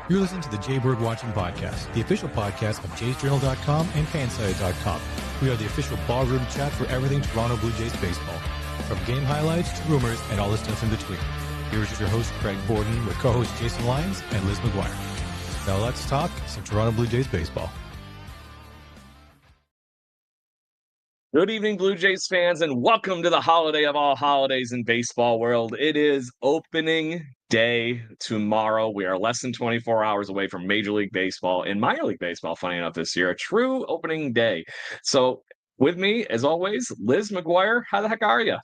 You're listening to the Jay Bird Watching Podcast, the official podcast of jaysjournal.com and fansided.com. We are the official ballroom chat for everything Toronto Blue Jays baseball, from game highlights to rumors and all the stuff in between. Here's your host, Craig Borden, with co-host Jason Lyons and Liz McGuire. Now let's talk some Toronto Blue Jays baseball. Good evening, Blue Jays fans, and welcome to the holiday of all holidays in baseball world. It is opening day tomorrow. We are less than 24 hours away from Major League Baseball and minor league baseball, funny enough, this year. A true opening day. So with me, as always, Liz McGuire. How the heck are you?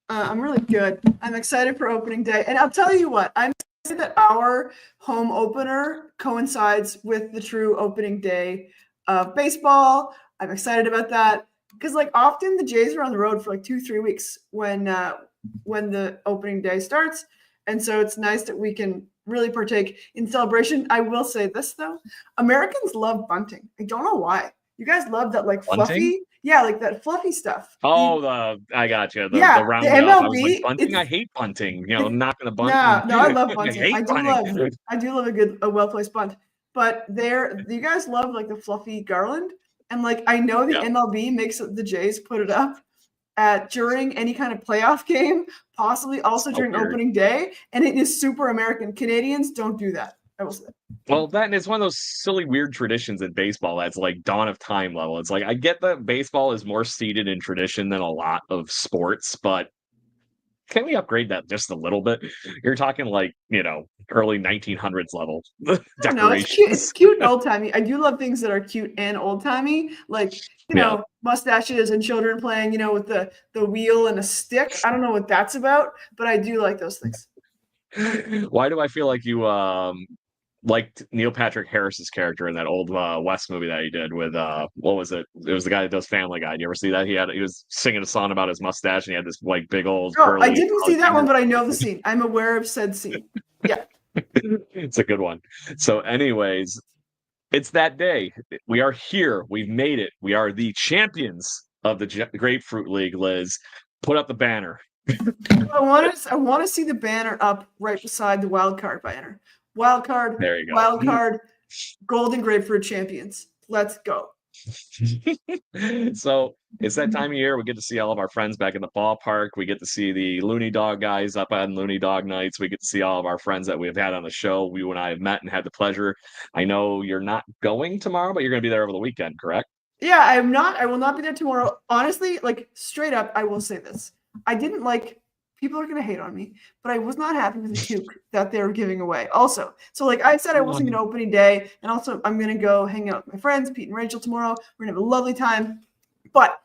I'm really good. I'm excited for opening day. And I'll tell you what, I'm excited that our home opener coincides with the true opening day of baseball. I'm excited about that. Because often the Jays are on the road for 2-3 weeks when the opening day starts. And so it's nice that we can really partake in celebration. I will say this, though. Americans love bunting. I don't know why. You guys love that fluffy. Yeah, that fluffy stuff. Oh, I got you. The round the up. MLB. I was like, bunting? I hate bunting. Not going to bunt. No, I love bunting. I do love a well-placed bunt. But you guys love the fluffy garland. And I know the MLB makes the Jays put it up during any kind of playoff game, possibly also during opening day. And it is super American. Canadians don't do that, I will say. Well, that is one of those silly, weird traditions in baseball that's dawn of time level. It's I get that baseball is more seated in tradition than a lot of sports, but can we upgrade that just a little bit? You're talking early 1900s level decorations. No, it's cute and old-timey. I do love things that are cute and old-timey, mustaches and children playing, with the wheel and a stick. I don't know what that's about, but I do like those things. Why do I feel like you liked Neil Patrick Harris's character in that old West movie that he did with what was it? It was the guy that does Family Guy. Did you ever see that? He was singing a song about his mustache and he had this big old curly. I didn't see that one, but I know the scene. I'm aware of said scene. Yeah. It's a good one. So anyways, it's that day. We are here. We've made it. We are the champions of the Grapefruit League, Liz. Put up the banner. I want to see the banner up right beside the wild card banner. Wild card. There you go. Wild card. Golden Grapefruit champions. Let's go. So it's that time of year. We get to see all of our friends back in the ballpark. We get to see the Looney Dog guys up on Looney Dog nights. We get to see all of our friends that we've had on the show. You and I have met and had the pleasure. I know you're not going tomorrow, but you're going to be there over the weekend, correct? Yeah, I'm not. I will not be there tomorrow. Honestly, straight up, I will say this. I didn't people are going to hate on me, but I was not happy with the toque that they were giving away also. So I said I wasn't going to opening day, and also I'm going to go hang out with my friends, Pete and Rachel, tomorrow. We're going to have a lovely time. But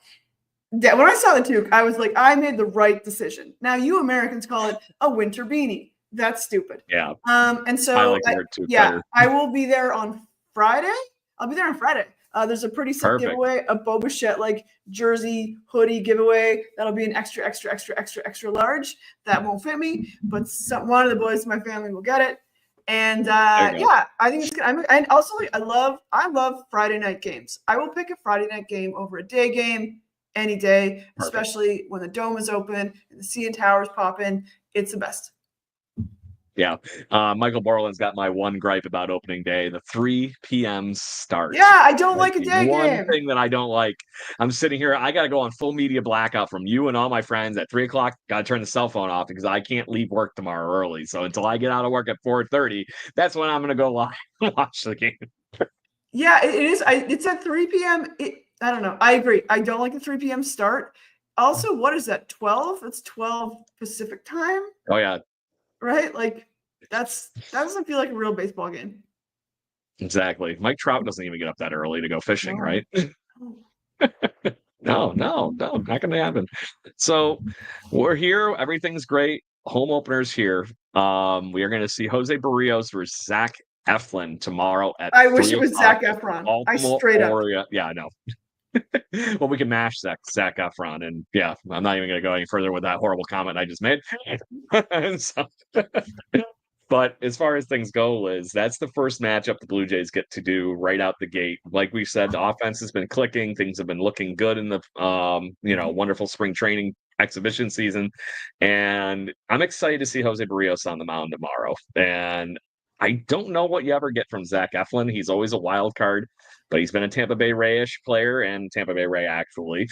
when I saw the toque, I was I made the right decision. Now, you Americans call it a winter beanie. That's stupid. Yeah. And so I like the word toque better. I will be there on Friday. I'll be there on Friday. There's a pretty sick giveaway, a Bo Bichette jersey hoodie giveaway. That'll be an extra large. That won't fit me, but one of the boys in my family will get it. And I think it's good. And also I love Friday night games. I will pick a Friday night game over a day game any day, especially when the dome is open and the CN Towers pop in. It's the best. Yeah. Michael Borland's got my one gripe about opening day, the 3 p.m. start. Yeah, I don't like a day game. One thing that I don't like, I'm sitting here, I got to go on full media blackout from you and all my friends at 3 o'clock. Got to turn the cell phone off because I can't leave work tomorrow early. So until I get out of work at 4:30, that's when I'm going to go live and watch the game. Yeah, it is. It's at 3 p.m. I don't know. I agree. I don't like the 3 p.m. start. Also, what is that, 12? It's 12 Pacific time? Oh, yeah. Right? That doesn't feel like a real baseball game. Exactly. Mike Trout doesn't even get up that early to go fishing, right? No, not going to happen. So we're here. Everything's great. Home opener's here. We are going to see Jose Barrios versus Zach Eflin tomorrow at I wish it was Zach Efron. I straight up. Yeah, I know. Well, we can mash Zach Efron, and yeah, I'm not even going to go any further with that horrible comment I just made. But as far as things go, Liz, that's the first matchup the Blue Jays get to do right out the gate. Like we said, the offense has been clicking. Things have been looking good in the wonderful spring training exhibition season, and I'm excited to see Jose Barrios on the mound tomorrow. And I don't know what you ever get from Zach Eflin. He's always a wild card, but he's been a Tampa Bay Ray-ish player and Tampa Bay Ray actually.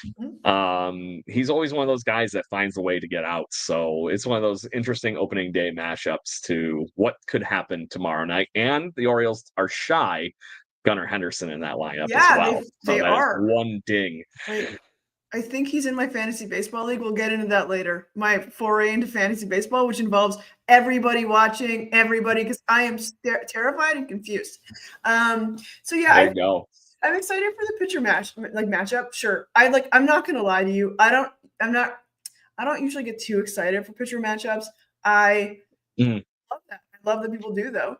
He's always one of those guys that finds a way to get out. So it's one of those interesting opening day mashups to what could happen tomorrow night. And the Orioles are shy Gunnar Henderson in that lineup as well. They are. One ding. I think he's in my fantasy baseball league. We'll get into that later. My foray into fantasy baseball, which involves everybody watching, everybody, because I am terrified and confused. So yeah, there you go. I'm excited for the pitcher matchup. Sure, I'm not gonna lie to you. I don't usually get too excited for pitcher matchups. I love that. I love that people do though.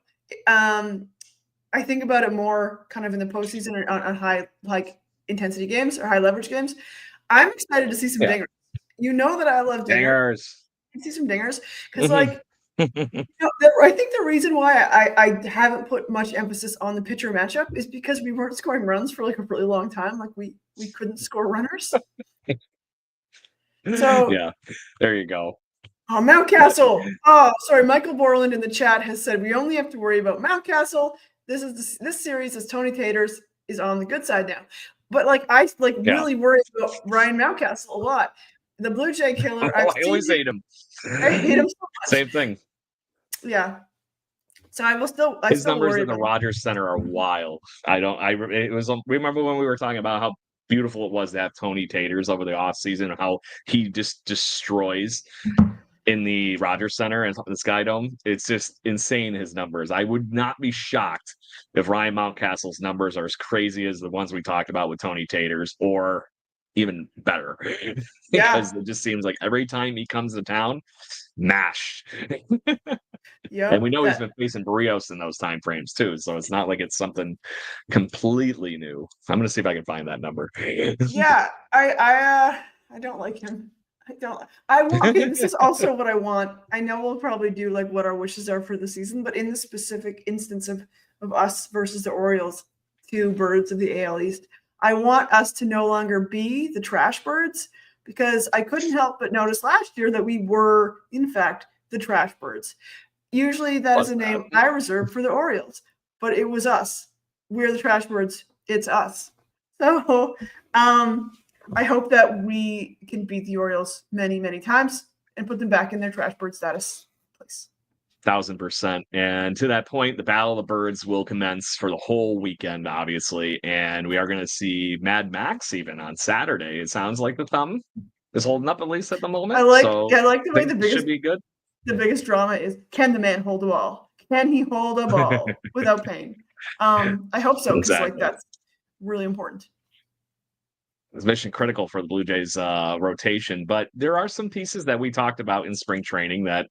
I think about it more kind of in the postseason on high intensity games or high leverage games. I'm excited to see some dingers. You know that I love dingers. See some dingers because I think the reason why I haven't put much emphasis on the pitcher matchup is because we weren't scoring runs for a really long time. We couldn't score runners. So yeah, there you go. Oh, Mountcastle. Oh, sorry. Michael Borland in the chat has said we only have to worry about Mountcastle. This series as Tony Taters is on the good side now. But I really worry about Ryan Mountcastle a lot. The Blue Jay killer. I always hate him. I hate him so much. Same thing. Yeah. So I will still. His numbers in the Rogers Center are wild. Remember when we were talking about how beautiful it was to have Tony Taters over the offseason and how he just destroys in the Rogers Center and the Sky Dome. It's just insane, his numbers. I would not be shocked if Ryan Mountcastle's numbers are as crazy as the ones we talked about with Tony Taters, or even better. Because it just seems like every time he comes to town, mash. And we know he's been facing Barrios in those time frames too, so it's not like it's something completely new. I'm gonna see if I can find that number. Yeah, I don't like him. I want this is also what I want. I know we'll probably do what our wishes are for the season, but in the specific instance of us versus the Orioles, two birds of the AL East, I want us to no longer be the trash birds, because I couldn't help but notice last year that we were, in fact, the trash birds. Usually that is a name I reserve for the Orioles, but it was us. We're the trash birds. It's us. So I hope that we can beat the Orioles many, many times and put them back in their trash bird status place. 1,000%. And to that point, the Battle of the Birds will commence for the whole weekend, obviously. And we are going to see Mad Max even on Saturday. It sounds like the thumb is holding up, at least at the moment. I like the way should be good. The biggest drama is, can the man hold a ball? Can he hold a ball without pain? I hope so, because that's really important. It's mission critical for the Blue Jays rotation, but there are some pieces that we talked about in spring training that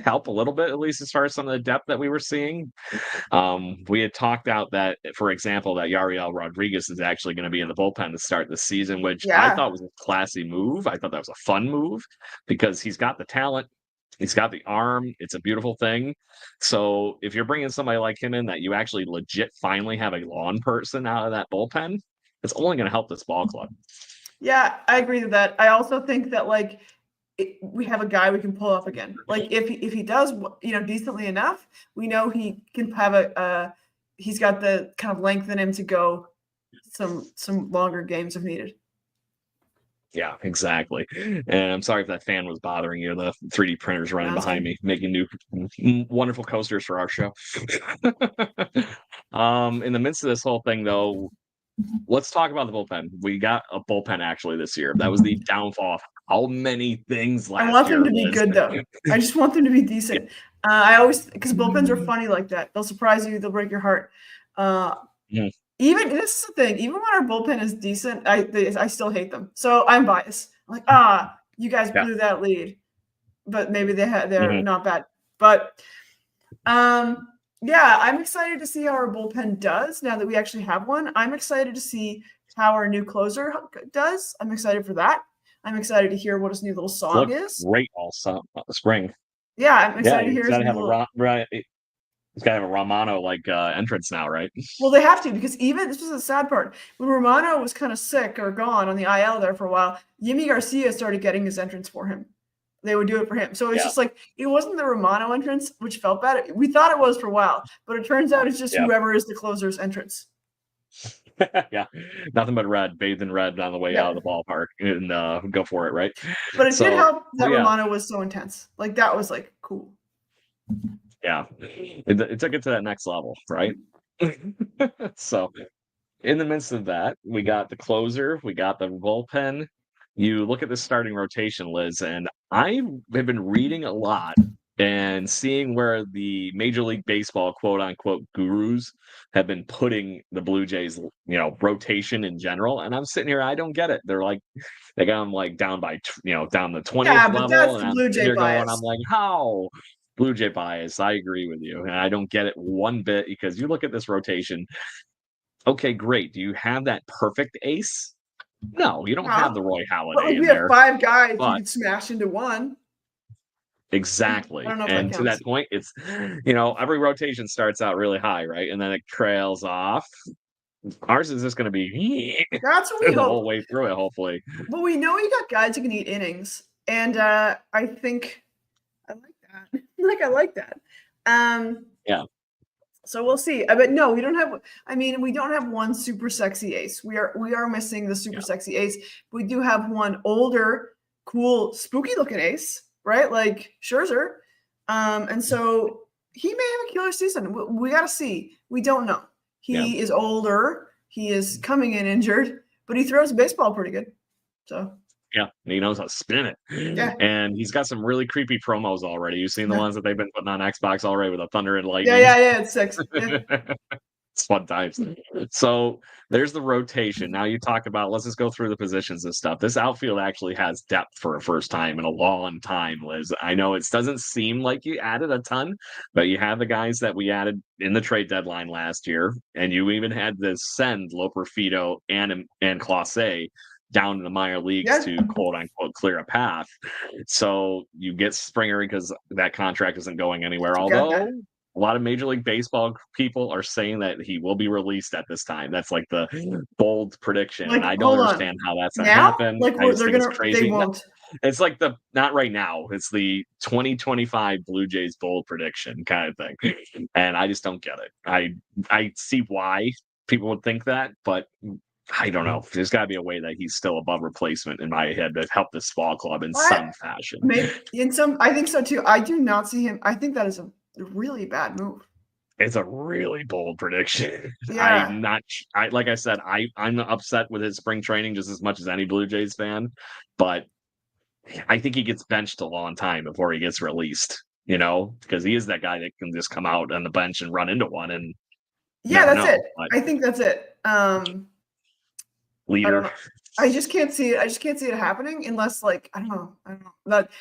help a little bit, at least as far as some of the depth that we were seeing. We had talked out that, for example, that Yariel Rodriguez is actually going to be in the bullpen to start the season, which I thought was a classy move. I thought that was a fun move because he's got the talent. He's got the arm. It's a beautiful thing. So if you're bringing somebody like him in that you actually legit finally have a lawn person out of that bullpen, it's only going to help this ball club. Yeah, I agree with that. I also think that we have a guy we can pull up again. If he does, decently enough, we know he can have he's got the kind of length in him to go some longer games if needed. Yeah, exactly. And I'm sorry if that fan was bothering you. The 3D printer's running behind me, making new wonderful coasters for our show. In the midst of this whole thing, though, let's talk about the bullpen. We got a bullpen actually this year. That was the downfall of how many things last year. I want them to be good, though. I just want them to be decent. Because bullpens are funny like that. They'll surprise you. They'll break your heart. Even this is the thing. Even when our bullpen is decent, I still hate them. So I'm biased. I'm like, you guys blew that lead, but maybe they're not bad. But I'm excited to see how our bullpen does now that we actually have one. I'm excited to see how our new closer does. I'm excited for that. I'm excited to hear what his new little song is. Great all spring. Yeah, I'm excited to hear his He's got to have a Romano entrance now, right? Well, they have to, because this was the sad part. When Romano was kind of sick or gone on the IL there for a while, Yimi Garcia started getting his entrance for him. they would do it for him. So it's Yeah. just like, it wasn't the Romano entrance, which felt bad. We thought it was for a while, but it turns out it's just Yeah. whoever is the closer's entrance. Yeah, nothing but red, bathed in red on the way out of the ballpark, and go for it, right? But it did help that yeah. Romano was so intense. Like, that was like cool. Yeah, it took it to that next level, right? So, in the midst of that, we got the closer, we got the bullpen. You look at the starting rotation, Liz, and I have been reading a lot and seeing where the Major League Baseball quote unquote gurus have been putting the Blue Jays, rotation in general. And I'm sitting here, I don't get it. They're like, they got them like down by, down the 20th Yeah, but level. that's And the I'm Blue sitting Jay here going, bias. I'm like, how? Blue Jay bias. I agree with you. And I don't get it one bit because you look at this rotation. Okay, great. Do you have that perfect ace? No, you don't have the Roy But Halladay like, in we there. have 5 guys you But could smash into one. exactly. I don't know if And that to that counts. point, it's, every rotation starts out really high, right? And then it trails off. Ours is just going to be That's what we the whole hope. way through it, hopefully. But we know you got guys who can eat innings. And I think I like that. I like that. Yeah. So we'll see. But no, we don't have. I mean, we don't have one super sexy ace. We are missing the super sexy ace. We do have one older, cool, spooky looking ace, right? Like Scherzer. And so he may have a killer season. We got to see. We don't know. He is older. He is coming in injured, but he throws a baseball pretty good. So. Yeah, he knows how to spin it. Yeah. And he's got some really creepy promos already. You've seen the ones that they've been putting on Xbox already with the thunder and lightning. Yeah, it's sick. Yeah. It's fun times. So there's the rotation. Now you talk about, let's just go through the positions and stuff. This outfield actually has depth for a first time in a long time, Liz. I know it doesn't seem like you added a ton, but you have the guys that we added in the trade deadline last year, and you even had to send Loperfido and Clase down in the minor leagues to quote unquote clear a path. So you get Springer because that contract isn't going anywhere. Although a lot of Major League Baseball people are saying that he will be released at this time. That's like the bold prediction. Like, and I don't understand how that's going to happen. Like, I just think it's crazy. They won't. It's like not right now. It's the 2025 Blue Jays bold prediction kind of thing. And I just don't get it. I see why people would think that, but I don't know. There's got to be a way that he's still above replacement in my head to help this ball club in some fashion. Maybe I think so too. I do not see him. I think that is a really bad move. It's a really bold prediction. Yeah. Like I said, I'm upset with his spring training just as much as any Blue Jays fan, but I think he gets benched a long time before he gets released, because he is that guy that can just come out on the bench and run into one. And that's it. I think that's it. Leader. I just can't see it. I just can't see it happening unless, like, I don't know. That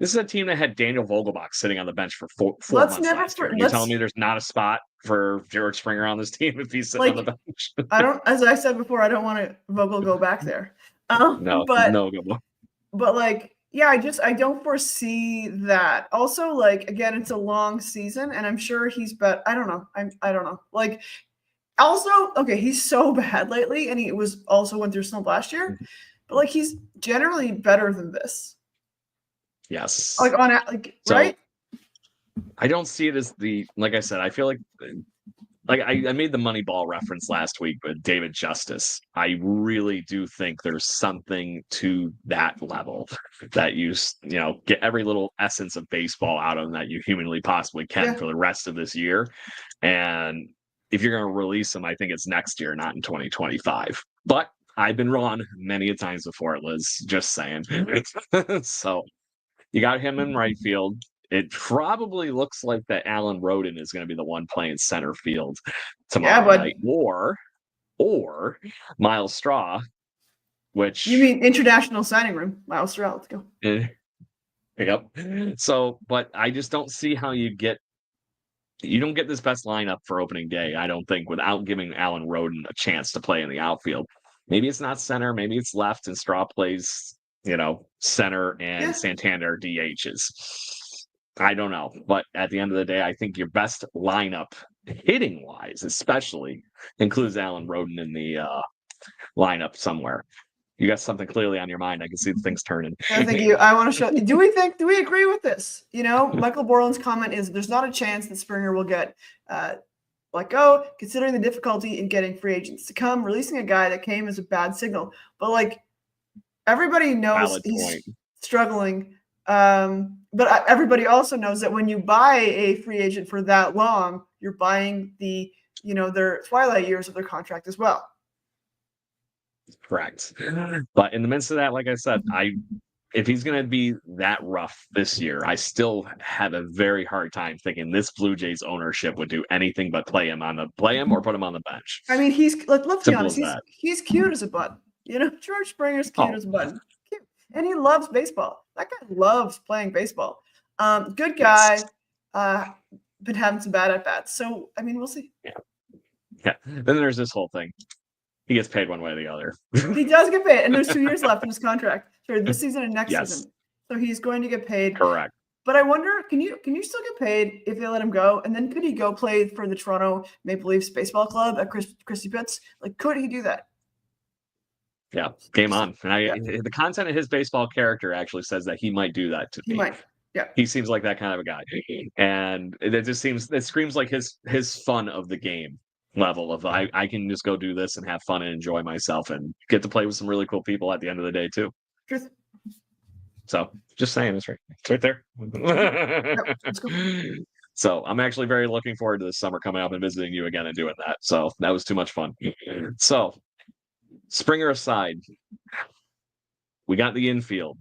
this is a team that had Daniel Vogelbach sitting on the bench for four months last year. You're telling me there's not a spot for George Springer on this team if he's sitting on the bench? As I said before, I don't want to Vogel go back there. No. But like, yeah, I don't foresee that. Also, like, again, it's a long season, and I'm sure he's I don't know. I don't know. Like, also, okay, he's so bad lately, and he went through slump last year, but like, he's generally better than this. Yes. Right? I don't see it as like I said, I feel like I made the Moneyball reference last week with David Justice. I really do think there's something to that level that you get every little essence of baseball out of him that you humanly possibly can for the rest of this year. And if you're going to release him, I think it's next year, not in 2025. But I've been wrong many a times before, Liz. Just saying. So you got him in right field. It probably looks like that Alan Roden is going to be the one playing center field tomorrow night, or Miles Straw, which you mean international signing room, Miles Straw. Let's go. Yep. So, but I just don't see how you don't get this best lineup for opening day, I don't think, without giving Alan Roden a chance to play in the outfield. Maybe it's not center, maybe it's left, and Straw plays, center and Santander DHs. I don't know. But at the end of the day, I think your best lineup, hitting-wise especially, includes Alan Roden in the lineup somewhere. You got something clearly on your mind. I can see the things turning. I think I want to show. Do we agree with this? Michael Borland's comment is there's not a chance that Springer will get let go, considering the difficulty in getting free agents to come. Releasing a guy that came as a bad signal, but like everybody knows he's struggling. But everybody also knows that when you buy a free agent for that long, you're buying the their twilight years of their contract as well. Correct. But in the midst of that, like I said, if he's going to be that rough this year, I still have a very hard time thinking this Blue Jays ownership would do anything but play him or put him on the bench. I mean, let's be honest, he's cute as a button. George Springer's cute as a button. Cute. And he loves baseball. That guy loves playing baseball. Good guy. Yes. Been having some bad at-bats. So, I mean, we'll see. Yeah. Then there's this whole thing. He gets paid one way or the other. He does get paid, and there's 2 years left in his contract. Sorry, this season and next season. So he's going to get paid. Correct. But I wonder, can you still get paid if they let him go? And then could he go play for the Toronto Maple Leafs baseball club at Christie Pitts? Like, could he do that? Yeah, game on. And the content of his baseball character actually says that he might do that to me. He might. Yeah. He seems like that kind of a guy. And it screams like his fun of the game level of I can just go do this and have fun and enjoy myself and get to play with some really cool people at the end of the day too. Truth. So just saying, it's right there. Yep, let's go. So I'm actually very looking forward to this summer coming up and visiting you again and doing that. So that was too much fun. So Springer aside, we got the infield.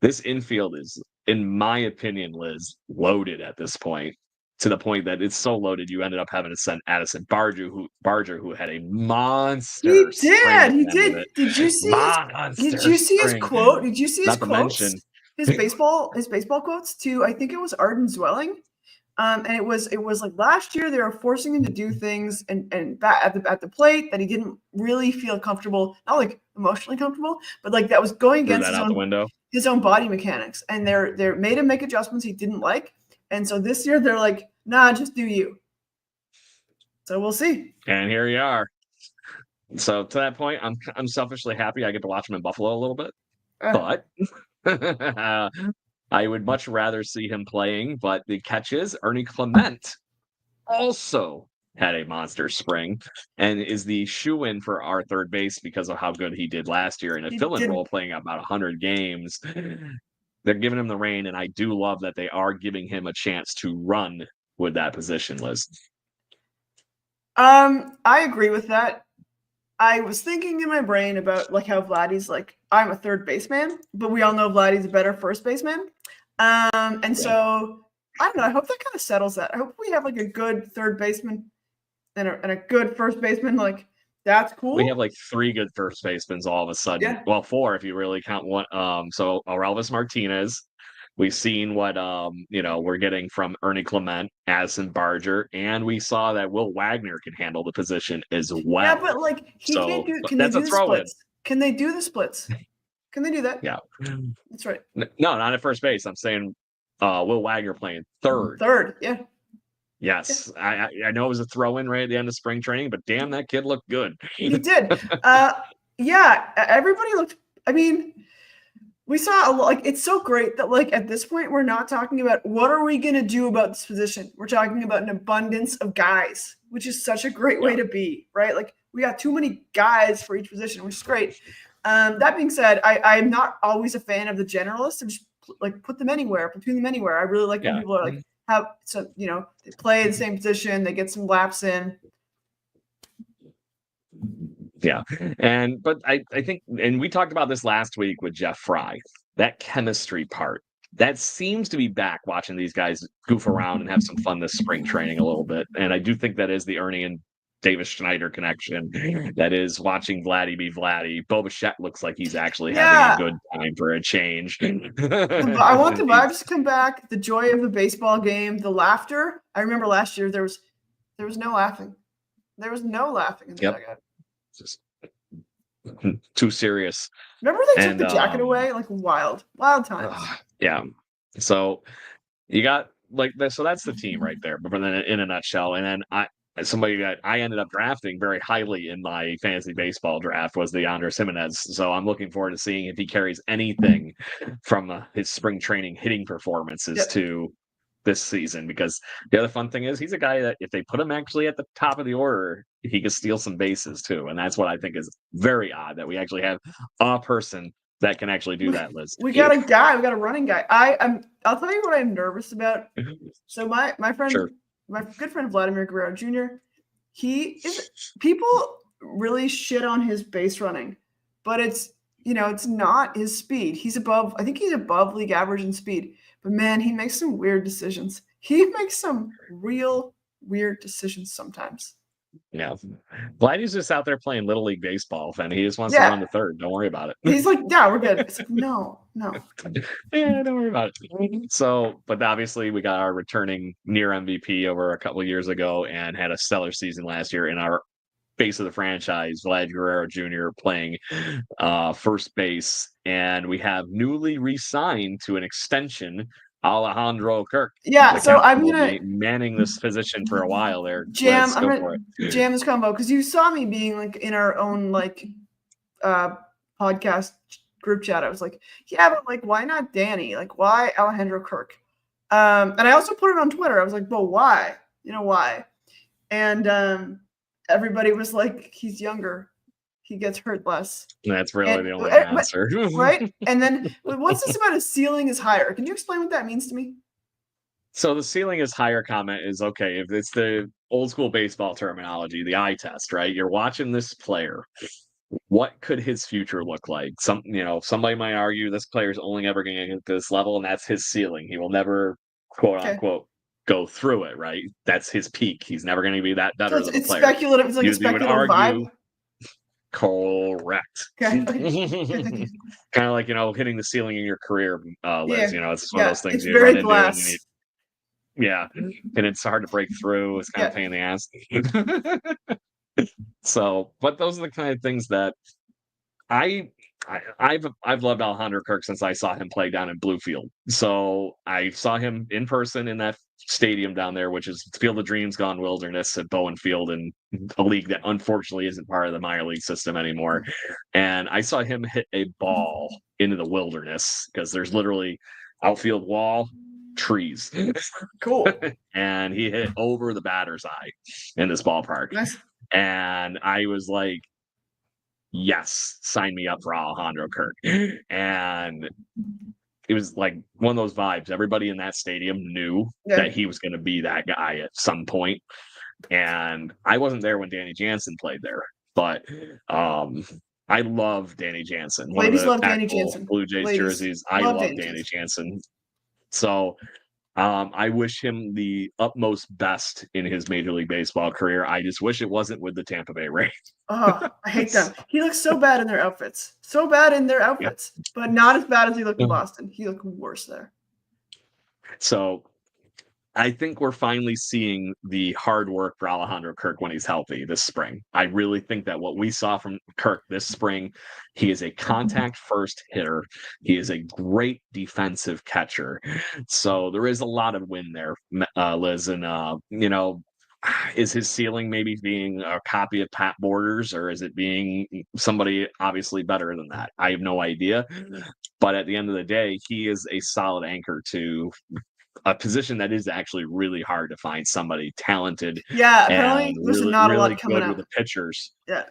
This infield is, in my opinion, Liz, loaded at this point. To the point that it's so loaded, you ended up having to send Addison Barger, who had a monster. He did. Did you see his quote? Did you see his quotes? His baseball quotes to, I think it was Arden Zwelling. And it was like last year they were forcing him to do things and at the plate that he didn't really feel comfortable, not like emotionally comfortable, but like that was going against his own body mechanics. And they made him make adjustments he didn't like. And so this year they're like, nah, just do you. So we'll see. And here you are. So to that point, I'm selfishly happy I get to watch him in Buffalo a little bit. But I would much rather see him playing. But the catch is Ernie Clement also had a monster spring and is the shoe-in for our third base because of how good he did last year in a fill-in role, playing about 100 games. They're giving him the rein, and I do love that they are giving him a chance to run with that position, Liz. I agree with that. I was thinking in my brain about like how Vladdy's like, I'm a third baseman, but we all know Vladdy's a better first baseman. So I don't know. I hope that kind of settles that. I hope we have like a good third baseman and a good first baseman. Like, that's cool. We have like 3 good first basemen all of a sudden. Yeah. Well, 4 if you really count one. So Orelvis Martinez. We've seen what we're getting from Ernie Clement, Addison Barger, and we saw that Will Wagner can handle the position as well. Yeah, but like can they do the splits? Can they do the splits? Can they do that? Yeah, that's right. No, not at first base. I'm saying Will Wagner playing third. Third, yeah. Yes, yeah. I know it was a throw-in right at the end of spring training, but damn, that kid looked good. He did. Yeah, everybody looked. I mean, we saw a lot. Like, it's so great that like at this point we're not talking about what are we gonna do about this position. We're talking about an abundance of guys, which is such a great way to be, right? Like we got too many guys for each position, which is great. That being said, I'm not always a fan of the generalists. I'm just like put them anywhere, platoon them anywhere. I really like when people are like. They play the same position, they get some laps in. Yeah. But I think, and we talked about this last week with Jeff Fry, that chemistry part, that seems to be back watching these guys goof around and have some fun this spring training a little bit. And I do think that is the Ernie and Davis Schneider connection. That is watching Vladdy be Vladdy. Bo Bichette looks like he's actually having a good time for a change. I want the vibes to come back. The joy of the baseball game, the laughter. I remember last year there was no laughing. There was no laughing in the dugout. Just too serious. Remember they took the jacket away? Like wild times. Yeah. So you got like this. So that's the team right there. But then in a nutshell, and then somebody that I ended up drafting very highly in my fantasy baseball draft was the Andres Jimenez. So I'm looking forward to seeing if he carries anything from his spring training hitting performances to this season, because the other fun thing is he's a guy that if they put him actually at the top of the order, he could steal some bases too. And that's what I think is very odd, that we actually have a person that can actually do that, Liz. We got a running guy. I'll tell you what I'm nervous about. So my friend, my good friend Vladimir Guerrero Jr., people really shit on his base running, but it's not his speed. I think he's above league average in speed. But man, he makes some weird decisions. He makes some real weird decisions sometimes. Yeah. Vladdy's just out there playing Little League Baseball, and he just wants to run the third. Don't worry about it. He's like, yeah, we're good. It's like, no. Yeah, don't worry about it. So, but obviously we got our returning near MVP over a couple of years ago and had a stellar season last year in our face of the franchise, Vlad Guerrero Jr. playing first base. And we have newly re-signed to an extension Alejandro Kirk. Yeah, so I'm gonna manning this position for a while there. I'm gonna jam this combo because you saw me being like in our own like podcast group chat. I was like, yeah, but like, why not Danny? Like, why Alejandro Kirk? And I also put it on Twitter. I was like, well, why? Why? And everybody was like, he's younger. He gets hurt less. That's really the only answer. Right? And then what's this about his ceiling is higher? Can you explain what that means to me? So the ceiling is higher comment is, okay, if it's the old school baseball terminology, the eye test, right? You're watching this player. What could his future look like? Somebody might argue this player's only ever going to get to this level, and that's his ceiling. He will never, quote unquote, go through it, right? That's his peak. He's never going to be that better than a player. Speculative. It's like a speculative vibe. Correct. Okay. Kind of like, hitting the ceiling in your career, Liz. It's one of those things it's you very run glass. into. And it's hard to break through. It's kind of a pain in the ass. So, but those are the kind of things that I've loved Alejandro Kirk since I saw him play down in Bluefield. So I saw him in person in that stadium down there, which is Field of Dreams gone wilderness at Bowen Field, in a league that unfortunately isn't part of the minor league system anymore. And I saw him hit a ball into the wilderness because there's literally outfield wall, trees. Cool. And he hit over the batter's eye in this ballpark. Nice. And I was like, yes, sign me up for Alejandro Kirk. And it was like one of those vibes. Everybody in that stadium knew that he was going to be that guy at some point. And I wasn't there when Danny Jansen played there, but I love Danny Jansen. Ladies love Danny Jansen. Blue Jays jerseys. I love Danny Jansen. So I wish him the utmost best in his Major League Baseball career. I just wish it wasn't with the Tampa Bay Rays. Oh, I hate them. He looks so bad in their outfits. But not as bad as he looked in Boston. He looked worse there. So I think we're finally seeing the hard work for Alejandro Kirk when he's healthy this spring. I really think that what we saw from Kirk this spring, he is a contact first hitter. He is a great defensive catcher. So there is a lot of win there, Liz. And, is his ceiling maybe being a copy of Pat Borders, or is it being somebody obviously better than that? I have no idea. But at the end of the day, he is a solid anchor to a position that is actually really hard to find somebody talented. Yeah, apparently there's not a lot coming good out with the pitchers. Yeah.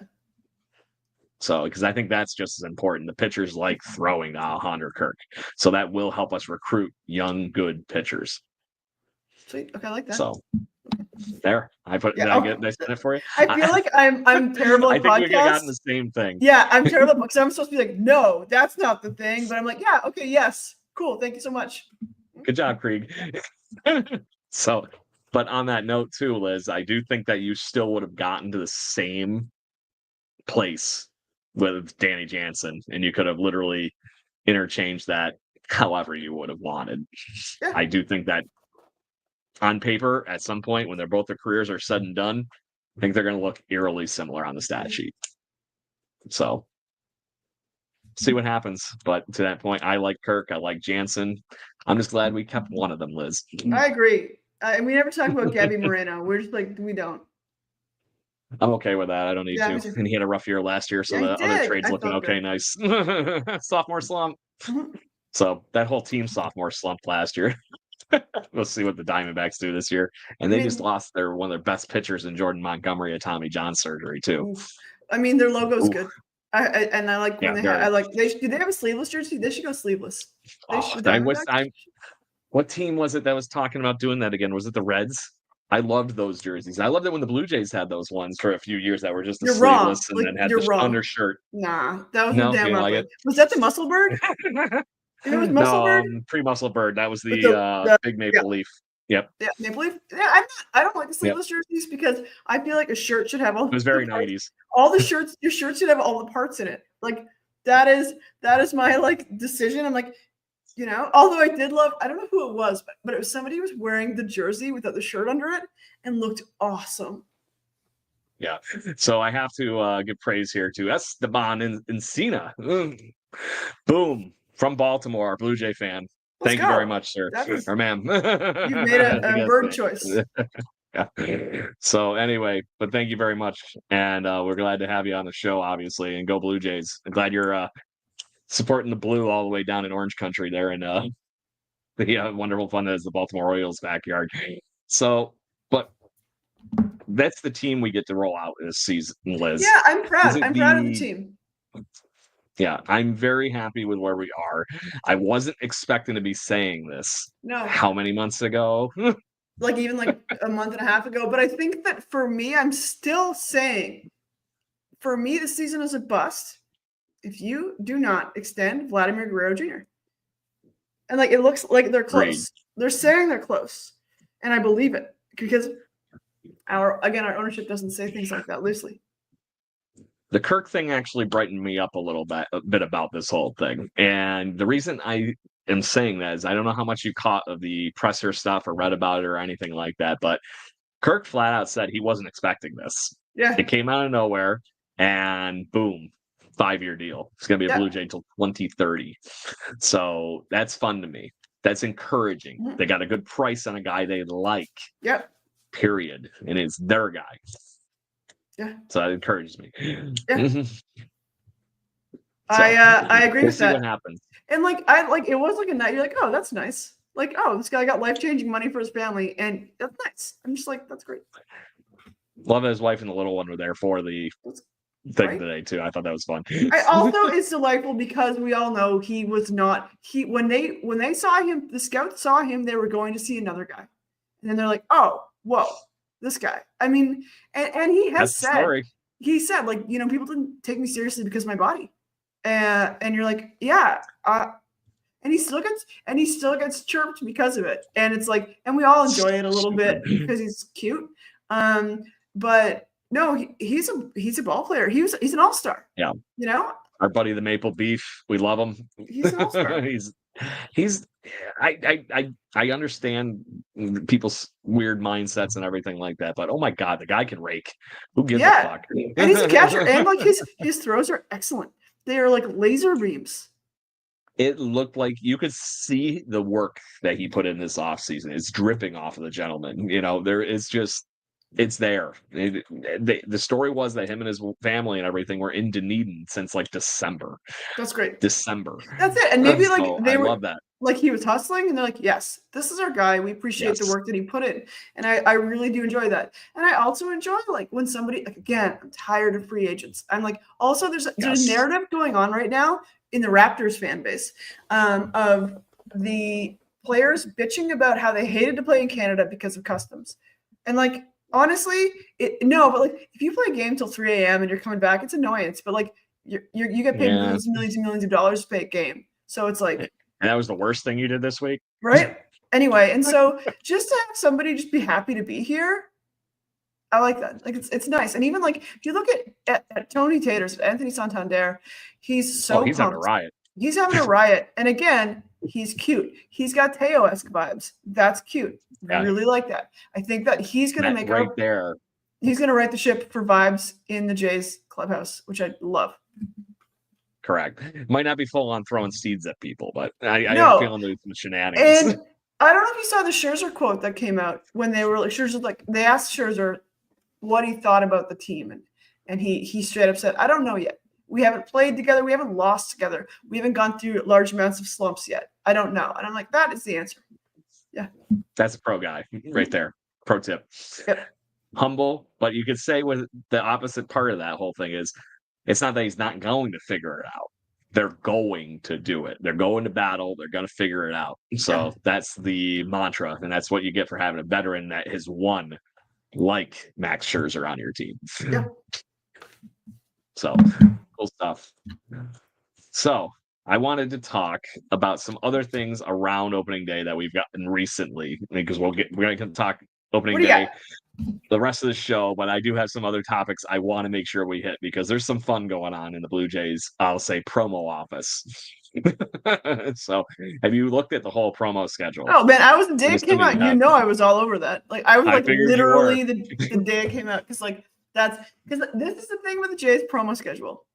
So, because I think that's just as important. The pitchers like throwing to Alejandro Kirk. So that will help us recruit young, good pitchers. Sweet. Okay, I like that. So there. I put did I send it for you? I feel like I'm terrible at podcasts. I think we could have gotten the same thing. Yeah, I'm terrible because I'm supposed to be like, no, that's not the thing. But I'm like, yeah, okay, yes. Cool. Thank you so much. Good job, Krieg. So, but on that note too, Liz, I do think that you still would have gotten to the same place with Danny Jansen, and you could have literally interchanged that however you would have wanted. Yeah. I do think that on paper, at some point, when both their careers are said and done, I think they're going to look eerily similar on the stat sheet. So, see what happens. But to that point, I like Kirk. I like Jansen. I'm just glad we kept one of them, Liz. I agree. And we never talk about Gabby Moreno. We're just like, we don't. I'm okay with that. I don't need Yeah, to. And he had a rough year last year, so Yeah, he the other did. trade's I looking felt okay, good. nice. Sophomore slump. Mhm. So that whole team sophomore slumped last year. We'll see what the Diamondbacks do this year. And they just mean, lost one of their best pitchers in Jordan Montgomery at Tommy John surgery too. oof. I mean, their logo's Oof. good. I like when Yeah, they have. very. I like. Do they have a sleeveless jersey? They should go sleeveless. Oh, The Diamondbacks. what team was it that was talking about doing that again? Was it the Reds? I loved those jerseys. I loved it when the Blue Jays had those ones for a few years that were just a You're wrong. sleeveless and Like then had you're the wrong. undershirt. Nah, that was No, the you damn didn't like ugly. it? Was that the Muscle Bird? If it was Muscle Bird Pre-Muscle Bird. That was with the big yeah, maple leaf. Yep. yeah, Maple Leaf. Yeah, I don't like the Yep. sleeveless jerseys because I feel like a shirt should have all. It was the very parts. 90s. All the shirts. Your shirt should have all the parts in it. Like that is my like decision. I'm like, although I did love. I don't know who it was, but it was somebody who was wearing the jersey without the shirt under it and looked awesome. Yeah. So I have to give praise here to Esteban Encina. Boom. From Baltimore, our Blue Jay fan. Thank you very much, sir. Or ma'am. You've made a bird choice. Yeah. So anyway, but thank you very much. And we're glad to have you on the show, obviously. And go Blue Jays. I'm glad you're supporting the blue all the way down in Orange Country there in the wonderful fun that is the Baltimore Orioles backyard. So, but that's the team we get to roll out this season, Liz. Yeah, I'm proud. I'm proud of the team. Yeah, I'm very happy with where we are. I wasn't expecting to be saying this. No. How many months ago? Like even like a month and a half ago. But I think that for me, I'm still saying, for me, the season is a bust if you do not extend Vladimir Guerrero Jr. And like it looks like they're close. Agreed. They're saying they're close, and I believe it because our ownership doesn't say things like that loosely. The Kirk thing actually brightened me up a bit about this whole thing. And the reason I am saying that is I don't know how much you caught of the presser stuff or read about it or anything like that, but Kirk flat out said he wasn't expecting this. Yeah. It came out of nowhere and boom, 5-year deal. It's going to be a Blue Jay until 2030. So that's fun to me. That's encouraging. Mm-hmm. They got a good price on a guy they like. Yep. Period. And it's their guy. Yeah. So that encourages me. Yeah. So, I agree with that. See what happens. And it was like a night. You're like, oh, that's nice. Like, oh, this guy got life-changing money for his family, and that's nice. I'm just like, that's great. Love that his wife and the little one were there for the thing today too. I thought that was fun. I also it's delightful because we all know he was not when they saw him, the scouts saw him, they were going to see another guy, and then they're like, oh, whoa, this guy. I mean, and he has said like, people didn't take me seriously because of my body, and you're like, yeah, and he still gets chirped because of it, and it's like, and we all enjoy it a little bit because he's cute, but. No, he's a ball player. He's an all-star. Yeah. Our buddy the Maple Beef, we love him. He's an all-star. I understand people's weird mindsets and everything like that, but oh my god, the guy can rake. Who gives a fuck? And he's a catcher, and like his throws are excellent. They are like laser beams. It looked like you could see the work that he put in this offseason. It's dripping off of the gentleman. There is just. It's there. The story was that him and his family and everything were in Dunedin since like December. That's great. December. That's it. And maybe like so they I were love that. Like he was hustling, and they're like, "Yes, this is our guy. We appreciate the work that he put in." And I really do enjoy that. And I also enjoy like when somebody again, I'm tired of free agents. I'm like, also there's a narrative going on right now in the Raptors fan base of the players bitching about how they hated to play in Canada because of customs, and like. Honestly, but like if you play a game till 3 a.m. and you're coming back, it's annoyance. But like you get paid millions and millions of dollars to play a game, so it's like. And that was the worst thing you did this week, right? Anyway, and so just to have somebody just be happy to be here, I like that. Like it's nice, and even like if you look at Tony Taters, Anthony Santander, he's having a riot. He's having a riot, and again. He's cute. He's got Teo-esque vibes. That's cute. Yeah. Really like that. I think that he's going to make there. He's going to right the ship for vibes in the Jays clubhouse, which I love. Correct. Might not be full on throwing seeds at people, but I am feeling the shenanigans. And I don't know if you saw the Scherzer quote that came out when they were like, Scherzer, like they asked Scherzer, what he thought about the team. And he straight up said, I don't know yet. We haven't played together. We haven't lost together. We haven't gone through large amounts of slumps yet. I don't know. And I'm like, that is the answer. Yeah. That's a pro guy right there. Pro tip. Yep. Humble, but you could say with the opposite part of that whole thing is it's not that he's not going to figure it out. They're going to do it. They're going to battle. They're going to figure it out. So that's the mantra, and that's what you get for having a veteran that has won, like Max Scherzer, on your team. Yeah. So cool stuff. So I wanted to talk about some other things around opening day that we've gotten recently, because we're going to talk opening day the rest of the show, but I do have some other topics I want to make sure we hit, because there's some fun going on in the Blue Jays, I'll say, promo office. So have you looked at the whole promo schedule? Oh man, I was the day it came out. I was all over that. Like I was like literally the day it came out, because like this is the thing with the Jays promo schedule.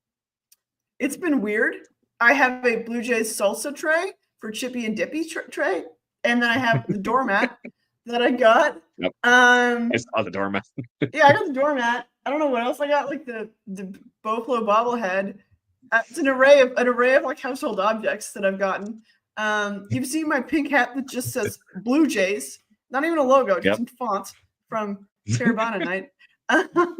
It's been weird. I have a Blue Jays salsa tray for Chippy and Dippy tray, and then I have the doormat that I got. Yep. I saw the doormat. Yeah, I got the doormat. I don't know what else I got. Like the Boflo bobblehead. It's an array of like household objects that I've gotten. You've seen my pink hat that just says Blue Jays. Not even a logo, just some font from Terabana Night.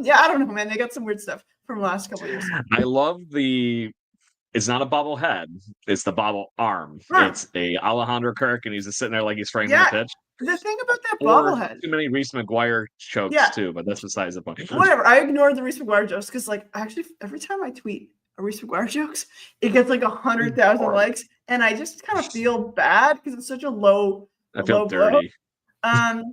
Yeah, I don't know, man. They got some weird stuff from the last couple of years. I love it's not a bobblehead. It's the bobble arm. Right. It's a Alejandro Kirk, and he's just sitting there like he's framing the pitch. The thing about that bobblehead. Too many Reese McGuire jokes too, but that's besides the point. Whatever. I ignored the Reese McGuire jokes because, like, actually, every time I tweet a Reese McGuire jokes, it gets like 100,000 likes, and I just kind of feel bad because it's such a low. I feel dirty. But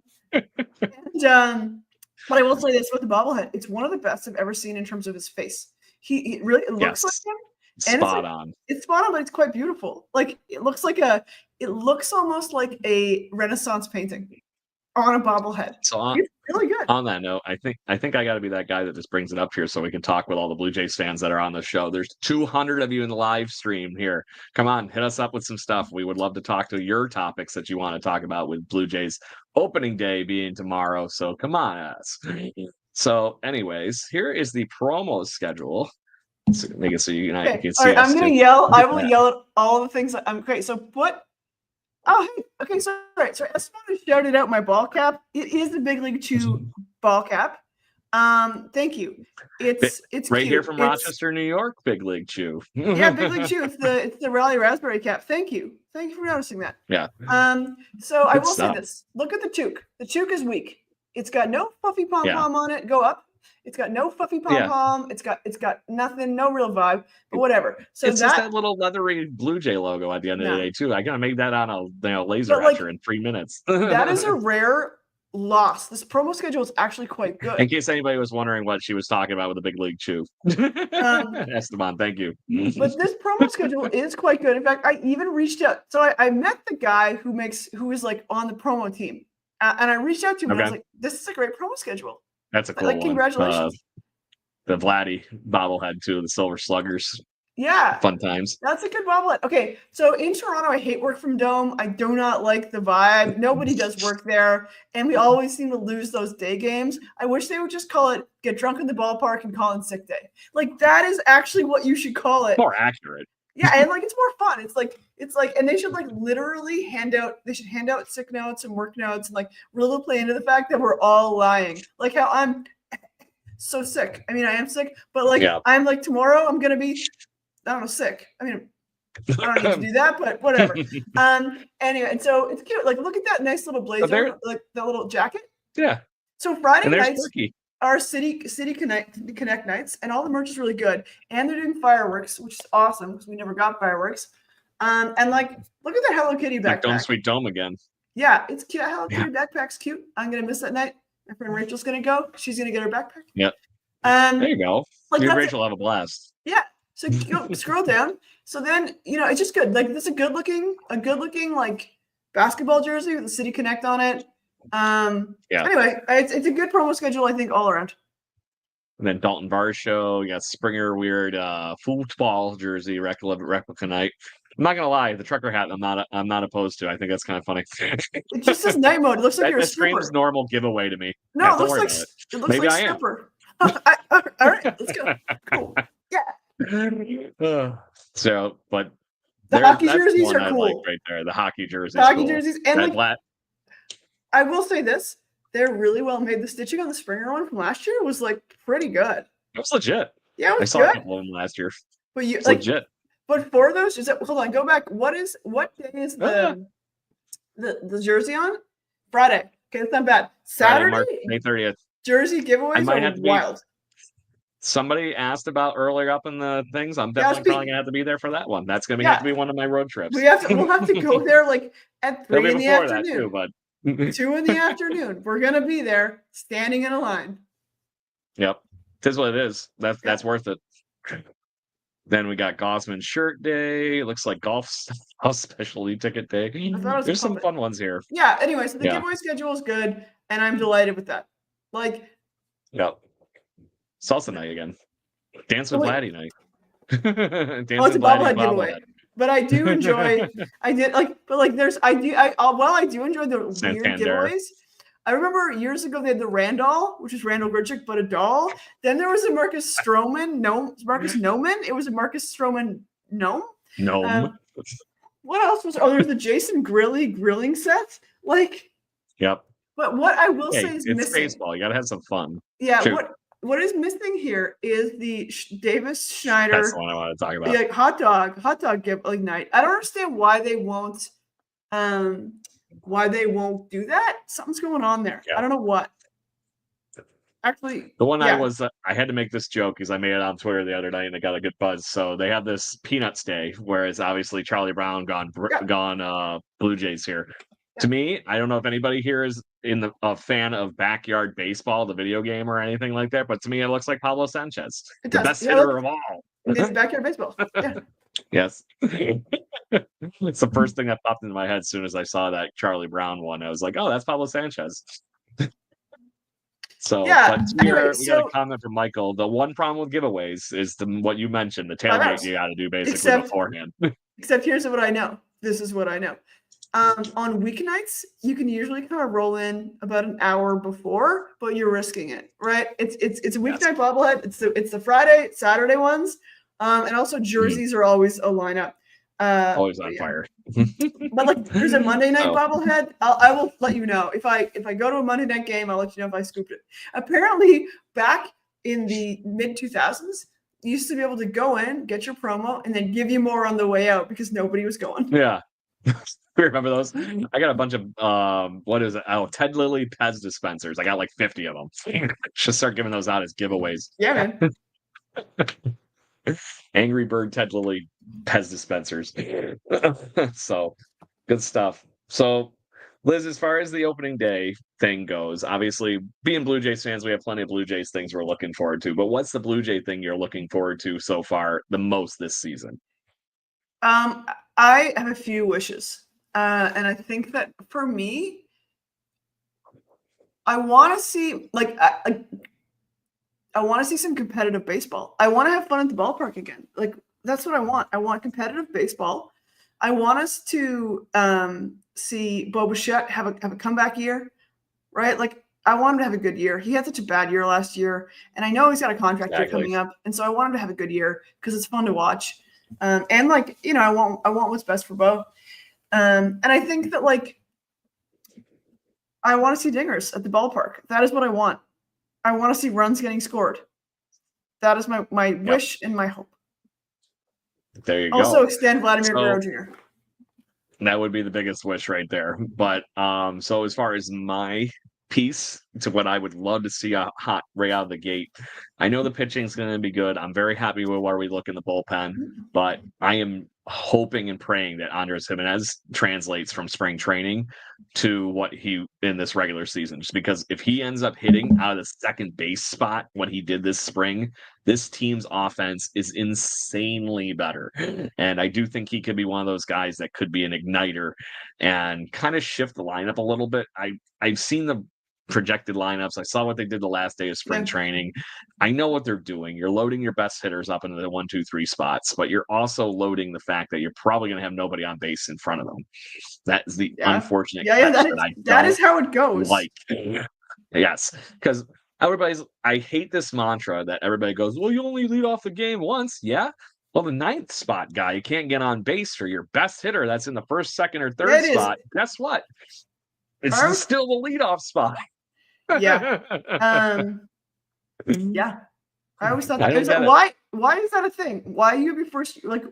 I will say this with the bobblehead: it's one of the best I've ever seen in terms of his face. He really looks like him. Spot on. It's spot on, but it's quite beautiful. Like it looks almost like a Renaissance painting on a bobblehead. So it's really good. On that note, I think I got to be that guy that just brings it up here so we can talk with all the Blue Jays fans that are on the show. There's 200 of you in the live stream here. Come on, hit us up with some stuff. We would love to talk to your topics that you want to talk about with Blue Jays opening day being tomorrow. So come on, us. So, anyways, here is the promo schedule. So make it so you and I can see. All right, I'm gonna yell. I will yell at all the things. I'm great. So what? Oh, hey. Okay. Sorry. I just want to shout it out. My ball cap. It is the Big League Chew ball cap. Thank you. It's right cute. Here from Rochester, New York. Big League Chew. Yeah, Big League Chew. It's the Raleigh Raspberry cap. Thank you for noticing that. Yeah. So I will say this. Look at the toque. The toque is weak. It's got no fluffy pom pom on it. Go up. It's got no fluffy pom-pom. It's got nothing, no real vibe, but whatever. So it's just that little leathery Blue Jay logo at the end of the day too. I gotta make that on a laser etcher in 3 minutes. That is a rare loss. This promo schedule is actually quite good. In case anybody was wondering what she was talking about with the Big League Chew. Esteban, thank you. But this promo schedule is quite good. In fact, I even reached out. So I met the guy who is like on the promo team. And I reached out to him and I was like, this is a great promo schedule. That's a cool one. Congratulations. The Vladdy bobblehead too, the Silver Sluggers. Yeah. Fun times. That's a good bobblehead. Okay, so in Toronto, I hate work from Dome. I do not like the vibe. Nobody does work there. And we always seem to lose those day games. I wish they would just call it get drunk in the ballpark and call in sick day. Like that is actually what you should call it. More accurate. Yeah, and like it's more fun. It's like, and they should like literally hand out sick notes and work notes and like really play into the fact that we're all lying. Like how I'm so sick. I mean, I am sick, but like I'm like tomorrow I'm gonna be, I don't know, sick. I mean, I don't need to do that, but whatever. Anyway, and so it's cute. Like look at that nice little blazer, like that little jacket. Yeah. So Friday nights are City Connect nights, and all the merch is really good. And they're doing fireworks, which is awesome because we never got fireworks. And like, look at that Hello Kitty backpack. Dome Sweet Dome again. Yeah, it's cute. Hello Kitty backpack's cute. I'm gonna miss that night. My friend Rachel's gonna go. She's gonna get her backpack. Yep. There you go. Like you and Rachel have a blast. Yeah. So go scroll down. So then it's just good. Like this is a good looking like basketball jersey with the City Connect on it. Anyway, it's a good promo schedule, I think, all around. And then Dalton Varsho, you got Springer weird football jersey replica night. I'm not gonna lie, the trucker hat I'm not opposed to. I think that's kind of funny. It just says night mode. It looks like you're a That stripper. screams normal giveaway to me. No, Yeah, it don't looks worry like about it. it looks Maybe like I am. stripper. All right, let's go. Cool. Yeah. So, but The hockey that's jerseys one are I cool. like right there. The hockey jerseys. The hockey cool. jerseys, and That like black. I will say this, they're really well made. The stitching on the Springer one from last year was like pretty good. It was legit. Yeah, it I was saw a good. couple of them last year. But you It's like, legit. but for those, hold on, go back. What day is the jersey on? Friday. Okay, that's not bad. Friday, March Saturday, May 30th. jersey giveaways might are have to be- wild. Somebody asked about earlier up in the things. I'm definitely probably gonna have to be there for that one. That's gonna have to be one of my road trips. We'll have to go there like at 3 in the afternoon. That too, but 2 in the afternoon. We're gonna be there standing in a line. Yep. Tis what it is. That's worth it. Then we got Gosman shirt day. It looks like golf specialty ticket day. There's some fun ones here. Yeah, anyway, so the giveaway schedule is good, and I'm delighted with that. Like, yep. Salsa night again. Dance with Laddie night. It's a bobblehead giveaway. But I do enjoy. I do enjoy the Santander. weird giveaways. I remember years ago they had the Randall, which is Randall Grichuk, but a doll. Then there was a Marcus Stroman Marcus Noman. It was a Marcus Stroman gnome. What else was there? Oh, there's the Jason grilling set. Like, yep. But what I will say is it's missing. baseball. You gotta have some fun. Yeah. What is missing here is the Davis Schneider. That's the one I want to talk about. Like hot dog give like night. I don't understand why they won't do that. Something's going on there. Yeah. I don't know what. Actually, the one I had to make this joke because I made it on Twitter the other night and it got a good buzz. So they have this Peanuts Day, whereas obviously Charlie Brown gone Blue Jays here. To me, I don't know if anybody here is a fan of Backyard Baseball, the video game, or anything like that. But to me, it looks like Pablo Sanchez, the best hitter of all. It's Backyard Baseball. Yeah. Yes. It's the first thing that popped into my head as soon as I saw that Charlie Brown one. I was like, oh, that's Pablo Sanchez. So, but here we got a comment from Michael. The one problem with giveaways is what you mentioned, the tailgate you got to do basically beforehand. Except here's what I know. This is what I know. On weeknights, you can usually kind of roll in about an hour before, but you're risking it, right? It's a weeknight bobblehead. It's the Friday, Saturday ones, and also jerseys are always a lineup. Always on fire. But like, there's a Monday night bobblehead. I will let you know if I go to a Monday night game. I'll let you know if I scooped it. Apparently, back in the mid 2000s, you used to be able to go in, get your promo, and then give you more on the way out because nobody was going. Yeah. Remember those? I got a bunch of what is it? Oh, Ted Lilly Pez dispensers. I got like 50 of them. Should start giving those out as giveaways. Yeah, man. Angry Bird Ted Lilly Pez dispensers. So good stuff. So Liz, as far as the opening day thing goes, obviously being Blue Jays fans, we have plenty of Blue Jays things we're looking forward to. But what's the Blue Jay thing you're looking forward to so far the most this season? I have a few wishes. And I think that for me, I want to see I want to see some competitive baseball. I want to have fun at the ballpark again. Like, that's what I want. I want competitive baseball. I want us to see Bo Bichette have a comeback year, right? Like, I want him to have a good year. He had such a bad year last year, and I know he's got a contract year coming up, and so I want him to have a good year because it's fun to watch. And like, you know, I want what's best for Bo. And I think that, like, I want to see dingers at the ballpark. That is what I want. I want to see runs getting scored. That is my wish and my hope. There you go. Also extend Vladimir Guerrero Jr. That would be the biggest wish right there. But so as far as my piece to what I would love to see a hot right out of the gate, I know the pitching is going to be good. I'm very happy with where we look in the bullpen, but I am hoping and praying that Andres Gimenez translates from spring training to what he in this regular season. Just because if he ends up hitting out of the second base spot what he did this spring, this team's offense is insanely better. And I do think he could be one of those guys that could be an igniter and kind of shift the lineup a little bit. I've seen the projected lineups. I saw what they did the last day of spring training. I know what they're doing. You're loading your best hitters up into the 1, 2, 3 spots, but you're also loading the fact that you're probably going to have nobody on base in front of them. That is the unfortunate catch that is how it goes. Like, yes, because I hate this mantra that everybody goes, well, you only lead off the game once. Yeah. Well, the 9th spot guy, you can't get on base for your best hitter that's in the 1st, 2nd, or 3rd spot. Guess what? It's still the leadoff spot. Yeah. Yeah. I always thought that. Why is that a thing? Why you be first? Like,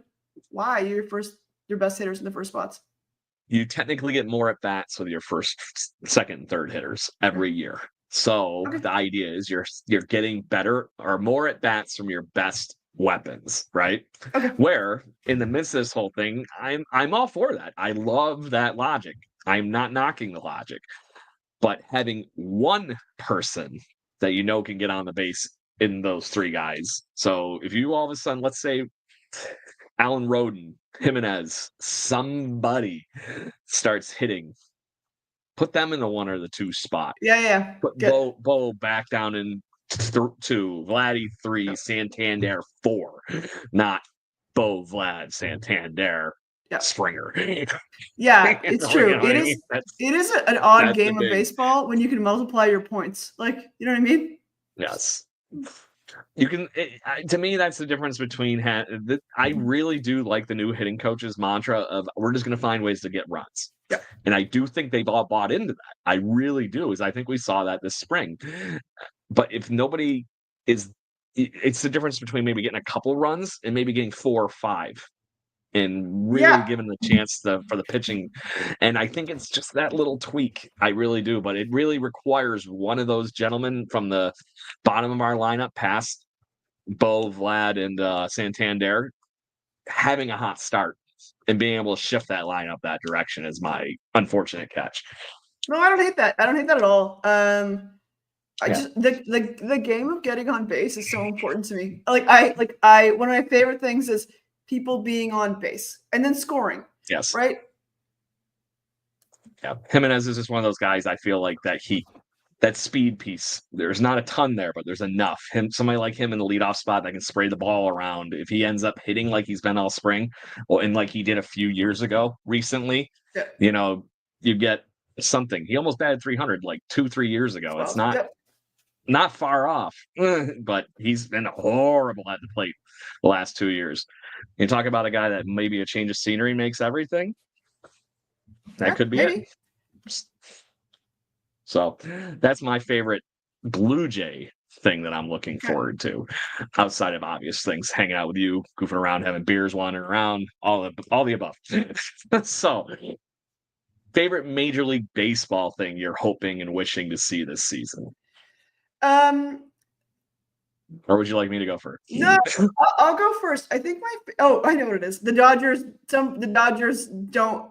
why you're your best hitters in the 1st spots? You technically get more at bats with your 1st, 2nd, and 3rd hitters every year. So the idea is you're getting better or more at bats from your best weapons, right? Okay. Where in the midst of this whole thing, I'm all for that. I love that logic. I'm not knocking the logic, but having one person that can get on the base in those 3 guys. So if you all of a sudden, let's say Alan Roden, Jimenez, somebody starts hitting, put them in the 1 or the 2 spot. Yeah. Put Bo back down in 2, Vladdy 3, Santander 4, not Bo, Vlad, Santander, Springer. Yeah, it's true. It is an odd game of baseball when you can multiply your points. Like, you know what I mean? Yes. You can. To me, that's the difference between. I really do like the new hitting coach's mantra of we're just going to find ways to get runs. Yeah. And I do think they've all bought into that. I really do. I think we saw that this spring. But if nobody is, it's the difference between maybe getting a couple runs and maybe getting 4 or 5. And really giving the chance for the pitching. And I think it's just that little tweak. I really do. But it really requires one of those gentlemen from the bottom of our lineup past Bo, Vlad, and Santander having a hot start and being able to shift that lineup that direction is my unfortunate catch. No, I don't hate that. I don't hate that at all. Just the game of getting on base is so important to me. One of my favorite things is people being on base and then scoring. Yes. Right. Yeah. Jimenez is just one of those guys. I feel like that speed piece, there's not a ton there, but there's enough. Somebody like him in the leadoff spot that can spray the ball around. If he ends up hitting like he's been all spring, and like he did a few years ago recently, you get something. He almost batted 300 like 2-3 years ago. It's not far off, but he's been horrible at the plate the last 2 years. You talk about a guy that maybe a change of scenery makes everything. That could be it. So that's my favorite Blue Jay thing that I'm looking forward to, outside of obvious things, hanging out with you, goofing around, having beers, wandering around, all the above. So, favorite Major League Baseball thing you're hoping and wishing to see this season? Or would you like me to go first? No, I'll go first. I think I know what it is. The Dodgers don't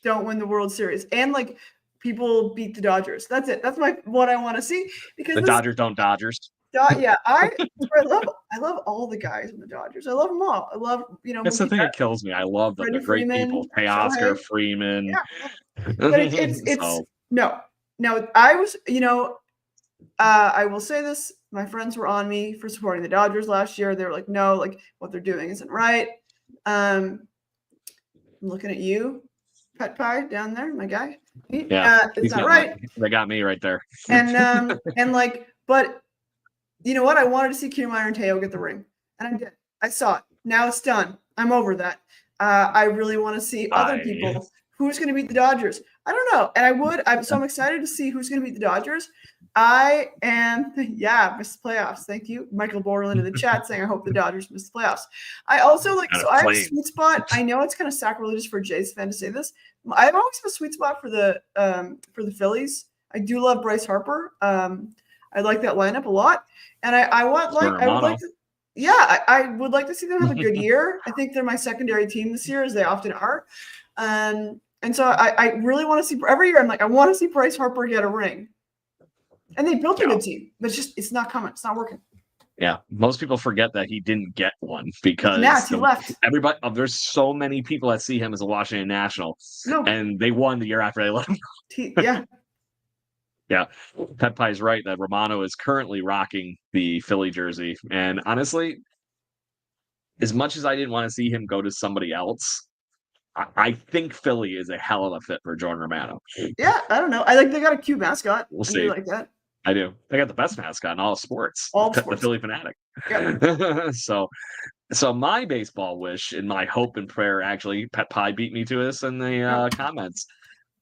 win the World Series, and like people beat the Dodgers. That's it. That's what I want to see, because the Dodgers don't Dodgers. Yeah, I love all the guys in the Dodgers. I love them all. I love That's the thing that kills me. I love them. They're great people. Teoscar, Freeman. Yeah. But it's no. I was I will say this. My friends were on me for supporting the Dodgers last year. They were like, no, like what they're doing isn't right. I'm looking at you, Pet Pie, down there, my guy. Yeah, it's not right. They got me right there. And but you know what? I wanted to see Kiermaier and Teo get the ring, and I did. I saw it. Now it's done. I'm over that. I really want to see other people. Who's going to beat the Dodgers? I don't know. And so I'm excited to see who's going to beat the Dodgers. I am, missed the playoffs. Thank you. Michael Borland in the chat saying, I hope the Dodgers miss the playoffs. I also I have a sweet spot. I know it's kind of sacrilegious for a Jays fan to say this. I have always have a sweet spot for the Phillies. I do love Bryce Harper. I like that lineup a lot. And I would like to see them have a good year. I think they're my secondary team this year, as they often are. And so I really want to see, every year I'm like, I want to see Bryce Harper get a ring. And they built a good team, but it's not coming. It's not working. Yeah. Most people forget that he didn't get one because he left. Everybody, there's so many people that see him as a Washington National, and they won the year after they left. Yeah, Pet Pie's right that Romano is currently rocking the Philly jersey. And honestly, as much as I didn't want to see him go to somebody else, I think Philly is a hell of a fit for Jordan Romano. Yeah, I don't know. I like they got a cute mascot. We'll I see. do like that. I do. They got the best mascot in all of sports. All The sports. Philly Fanatic. Yep. So my baseball wish and my hope and prayer, actually, Pet Pie beat me to this in the comments.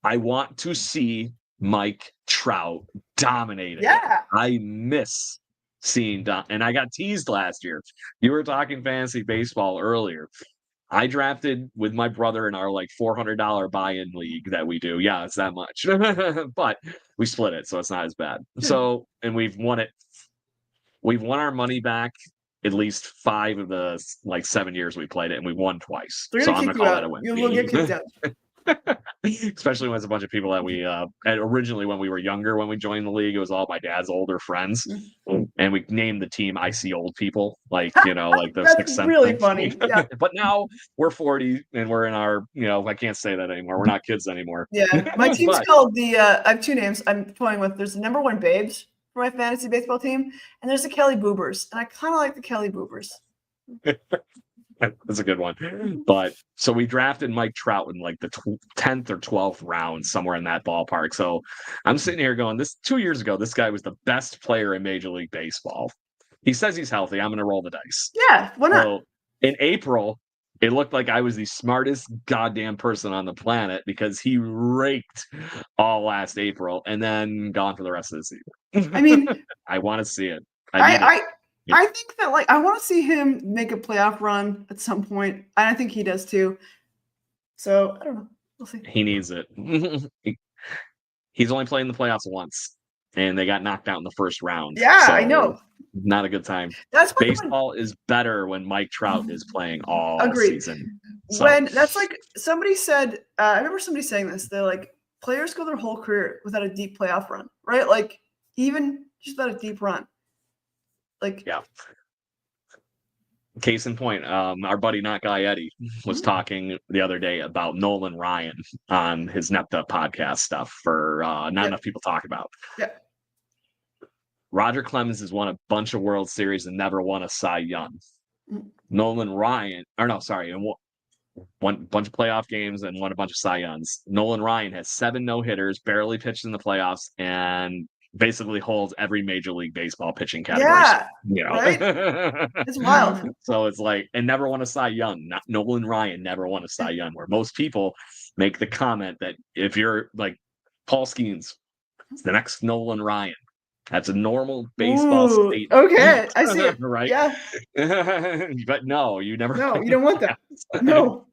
I want to see Mike Trout dominating. Yeah. I miss seeing and I got teased last year. You were talking fantasy baseball earlier. I drafted with my brother in our like $400 buy-in league that we do. Yeah, it's that much, but we split it, so it's not as bad. So, and we've won it. We've won our money back at least 5 of the like 7 years we played it, and we won twice. They're So gonna I'm kick gonna you call out. that a win. You will get kicked out. Especially when it's a bunch of people that we originally when we were younger, when we joined the league, it was all my dad's older friends, and we named the team "I See Old People," like like the That's Sixth Sense really thing. funny. Yeah. But now we're 40 and we're in our I can't say that anymore. We're not kids anymore. Yeah, my team's called the. I have 2 names I'm toying with. There's the number 1 Babes for my fantasy baseball team, and there's the Kelly Boobers, and I kind of like the Kelly Boobers. That's a good one. But so we drafted Mike Trout in like the 10th or 12th round, somewhere in that ballpark. So I'm sitting here going, 2 years ago, this guy was the best player in Major League Baseball. He says he's healthy. I'm going to roll the dice. Yeah, why not? So in April, it looked like I was the smartest goddamn person on the planet because he raked all last April and then gone for the rest of the season. I mean, I want to see it. I think that I want to see him make a playoff run at some point, and I think he does too. So I don't know. We'll see. He needs it. He's only played in the playoffs once, and they got knocked out in the first round. Yeah, so I know. Not a good time. That's baseball is better when Mike Trout is playing all season. So. When that's like somebody said, I remember somebody saying this. They're like, players go their whole career without a deep playoff run, right? Like even just without a deep run. Yeah. Case in point, our buddy Not Guy Eddie was talking the other day about Nolan Ryan on his NEPTA podcast stuff for not enough people talk about. Yeah. Roger Clemens has won a bunch of World Series and never won a Cy Young. Nolan Ryan, and won a bunch of playoff games and won a bunch of Cy Youngs. Nolan Ryan has 7 no-hitters, barely pitched in the playoffs, and basically holds every Major League Baseball pitching category. Yeah, right? It's wild. So it's like, and never won a Cy Young. Nolan Ryan never won a Cy Young, where most people make the comment that if you're like Paul Skeens, it's the next Nolan Ryan. That's a normal baseball statement. Okay, I see it. Right? Yeah. But no, you never. No, you don't want that. No.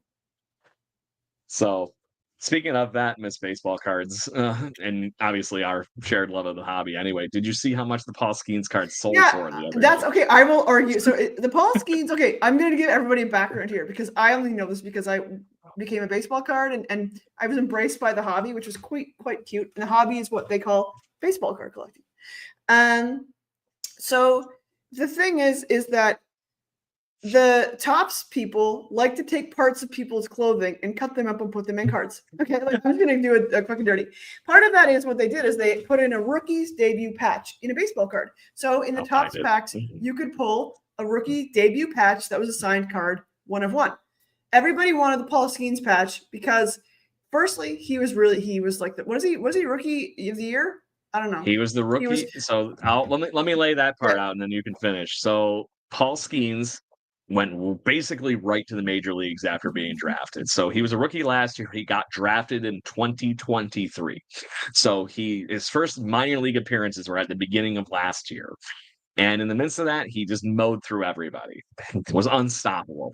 So, speaking of that, Miss Baseball cards, and obviously our shared love of the hobby anyway, did you see how much the Paul Skeens cards sold for the other that's day? Okay. I will argue. So the Paul Skeens, okay, I'm going to give everybody a background here because I only know this because I became a baseball card and I was embraced by the hobby, which was quite cute. And the hobby is what they call baseball card collecting. So the thing is that the Topps people like to take parts of people's clothing and cut them up and put them in cards. Okay, I'm just gonna do a fucking dirty. Part of that is what they did is they put in a rookie's debut patch in a baseball card. So in the Topps packs, you could pull a rookie debut patch that was a signed card, 1 of 1. Everybody wanted the Paul Skeens patch because, firstly, he was like was he rookie of the year? I don't know. He was the rookie. So let me lay that part out and then you can finish. So Paul Skeens went basically right to the major leagues after being drafted. So he was a rookie last year. He got drafted in 2023. So his first minor league appearances were at the beginning of last year. And in the midst of that, he just mowed through everybody. It was unstoppable.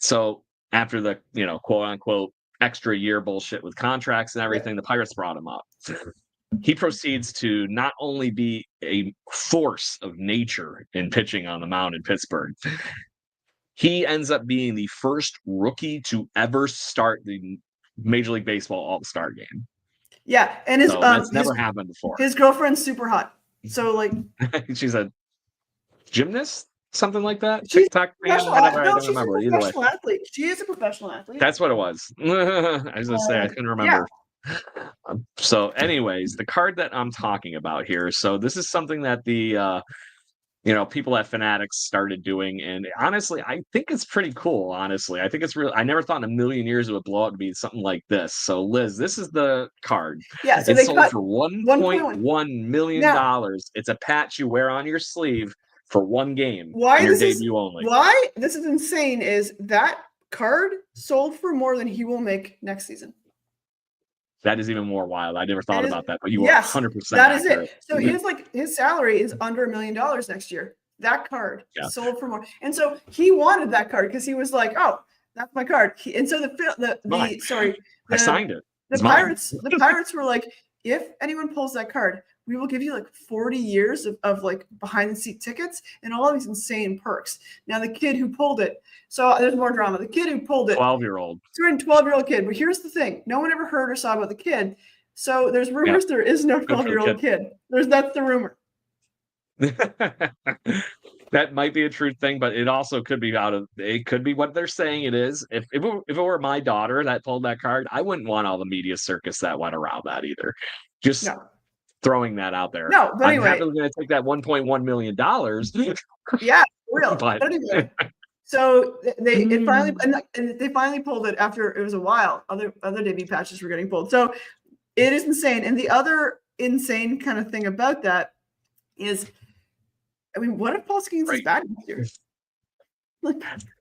So after the, quote unquote extra year bullshit with contracts and everything, the Pirates brought him up. He proceeds to not only be a force of nature in pitching on the mound in Pittsburgh, he ends up being the first rookie to ever start the Major League Baseball All-Star game. Yeah, and that's never happened before. His girlfriend's super hot. So like she's a gymnast, something like that. She's TikTok fan, whatever. No, she's a professional athlete. She is a professional athlete. That's what it was. I was gonna say I couldn't remember. So anyways, the card that I'm talking about here. So this is something that the people at Fanatics started doing. And honestly, I think it's pretty cool. Honestly, I think it's real. I never thought in a million years it would blow up to be something like this. So Liz, this is the card. Yeah, so It's they sold cut for $1.1 $1.1 million. Now, It's a patch you wear on your sleeve for one game why in your this is debut only. why this is insane is that card sold for more than he will make next season. That is even more wild. I never thought It is- about that, but you yes, are 100% that is accurate. it. So his salary is under $1 million next year. That card sold for more, and so he wanted that card because he was like, "Oh, that's my card." And so I signed it. The Pirates were like, "If anyone pulls that card, we will give you like 40 years of like behind the seat tickets and all these insane perks." Now the kid who pulled it, so there's more drama. The kid who pulled it, 12-year-old, 12-year-old kid. But here's the thing: no one ever heard or saw about the kid. So there's rumors there is no 12-year-old kid. That's the rumor. That might be a true thing, but it also could be it could be what they're saying it is. If it were my daughter that pulled that card, I wouldn't want all the media circus that went around that either. Just throwing that out there. No, but anyway, I'm happily going to take that $1.1 million. Yeah, for real. But anyway, so they finally pulled it after it was a while. Other debut patches were getting pulled. So it is insane. And the other insane kind of thing about that is, I mean, what if Paul Skeens is back this year?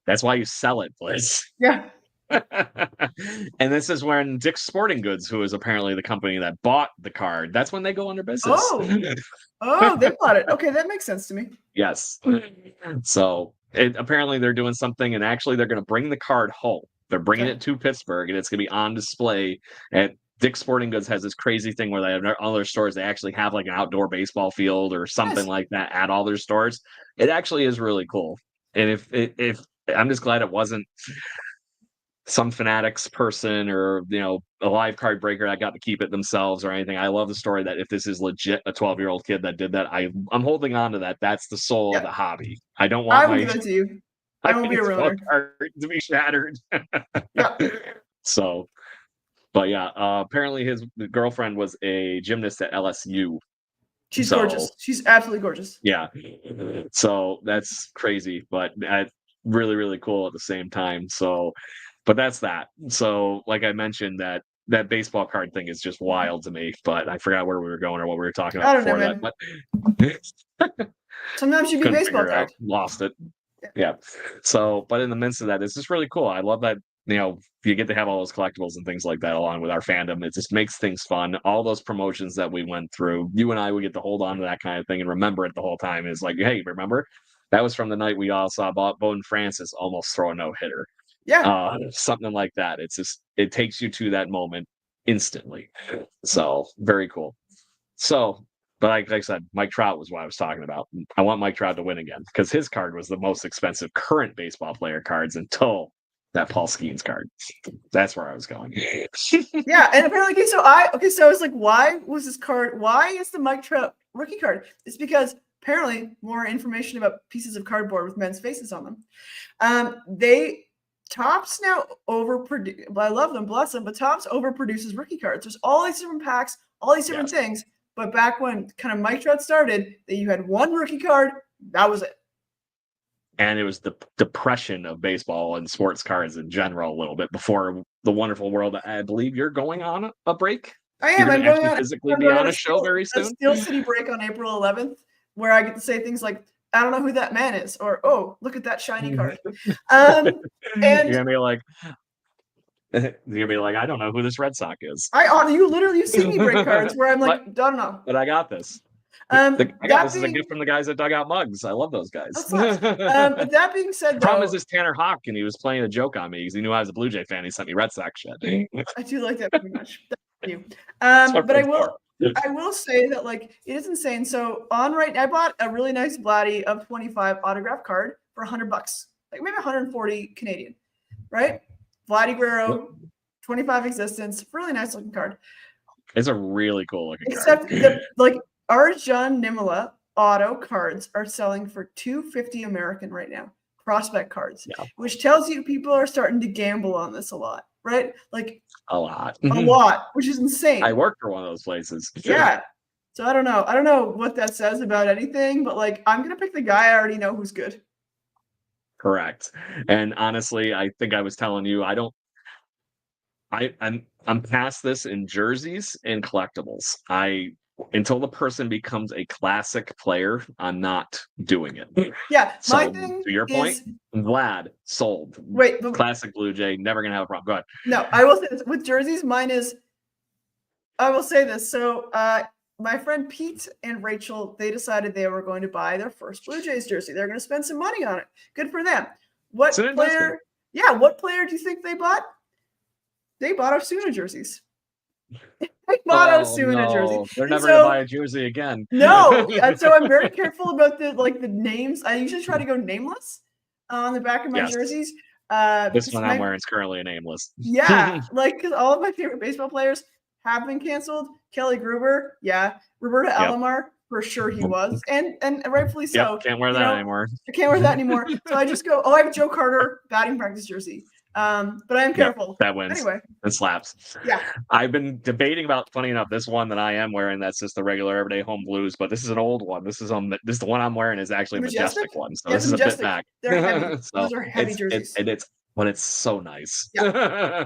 That's why you sell it, Liz. Yeah. And this is when Dick's Sporting Goods, who is apparently the company that bought the card, that's when they go under business. Oh, they bought it. Okay, that makes sense to me. Yes. So apparently they're doing something, and actually they're going to bring the card home. They're bringing it to Pittsburgh, and it's going to be on display at Dick's Sporting Goods. Has this crazy thing where they have all their stores. They actually have like an outdoor baseball field or something like that at all their stores. It actually is really cool. And if I'm just glad it wasn't some Fanatics person or a live card breaker that got to keep it themselves or anything. I love the story that if this is legit a 12-year-old kid that did that, I'm holding on to that. That's the soul of the hobby. I don't want give it to you. I won't be a ruiner. To be shattered. Yeah. So, but yeah, apparently his girlfriend was a gymnast at LSU. She's gorgeous. She's absolutely gorgeous. Yeah. So that's crazy, but really, really cool at the same time. So, but that's that. So, like I mentioned, that baseball card thing is just wild to me. But I forgot where we were going or what we were talking about before that. But sometimes you be baseball card. Lost it. Yeah. So, but in the midst of that, it's just really cool. I love that. You get to have all those collectibles and things like that along with our fandom. It just makes things fun. All those promotions that we went through, you and I would get to hold on to that kind of thing and remember it the whole time. It's like, hey, remember? That was from the night we all saw Bowden Francis almost throw a no-hitter. Yeah. Something like that. It's just, it takes you to that moment instantly. So, very cool. So, but like I said, Mike Trout was what I was talking about. I want Mike Trout to win again because his card was the most expensive current baseball player cards until that Paul Skeens card. That's where I was going. Yeah, and apparently, so I was like, why was this card? Why is the Mike Trout rookie card? It's because apparently more information about pieces of cardboard with men's faces on them. Topps now overproduce. I love them, bless them, but Topps overproduces rookie cards. There's all these different packs, all these different things. But back when kind of Mike Trout started, that you had one rookie card, that was it. And it was the depression of baseball and sports cards in general a little bit before the wonderful world. I believe you're going on a break. I am. I'm going to physically be on a show very soon. A Steel City break on April 11th, where I get to say things like, I don't know who that man is, or, oh, look at that shiny card. And you're going to be like, I don't know who this Red Sox is. You see me break cards where I'm like, don't know. But I got this. This is a gift from the guys that dug out mugs. I love those guys. But that being said, the problem is this Tanner Hawk, and he was playing a joke on me because he knew I was a Blue Jay fan. He sent me Red Sox shit. I do like that very much. Thank you. But I will say that it is insane. So I bought a really nice Vladdy of 25 autograph card for $100, like maybe 140 Canadian, right? Vladdy Guerrero, 25 existence, really nice looking card. It's a really cool looking card. Except Arjun Nimala auto cards are selling for $250 American right now. Prospect cards, which tells you people are starting to gamble on this a lot, right? Like a lot. a lot, which is insane. I worked for one of those places. Yeah. So I don't know what that says about anything, but like I'm gonna pick the guy I already know who's good. Correct. And honestly, I think I was telling you, I'm past this in jerseys and collectibles. Until the person becomes a classic player, I'm not doing it. Yeah, So my thing to your point, Vlad sold. Wait, but Classic Blue Jay, never gonna have a problem. Go ahead. no, I will say this with jerseys. Mine is. I will say this. So, my friend Pete and Rachel, they decided they were going to buy their first Blue Jays jersey. They're going to spend some money on it. Good for them. What player? Yeah, what player do you think they bought? They bought Osuna jerseys. They bought Osuna jerseys. They're never going to buy a jersey again. No, and so I'm very careful about the names. I usually try to go nameless on the back of my jerseys. This one I'm wearing is currently a nameless. Yeah, because all of my favorite baseball players have been canceled. Kelly Gruber, yeah. Roberto Alomar, for sure he was, and rightfully so. Yep, can't wear that anymore. I can't wear that anymore. So I just go, I have a Joe Carter batting practice jersey. But I am careful. That wins. Anyway. It slaps. Yeah. I've been debating about, funny enough, this one that I am wearing, that's just the regular everyday home blues, but this is an old one. This is the one I'm wearing is actually a majestic one. So this is a bit back. They're heavy. Those are heavy jerseys. But it's so nice. Yeah.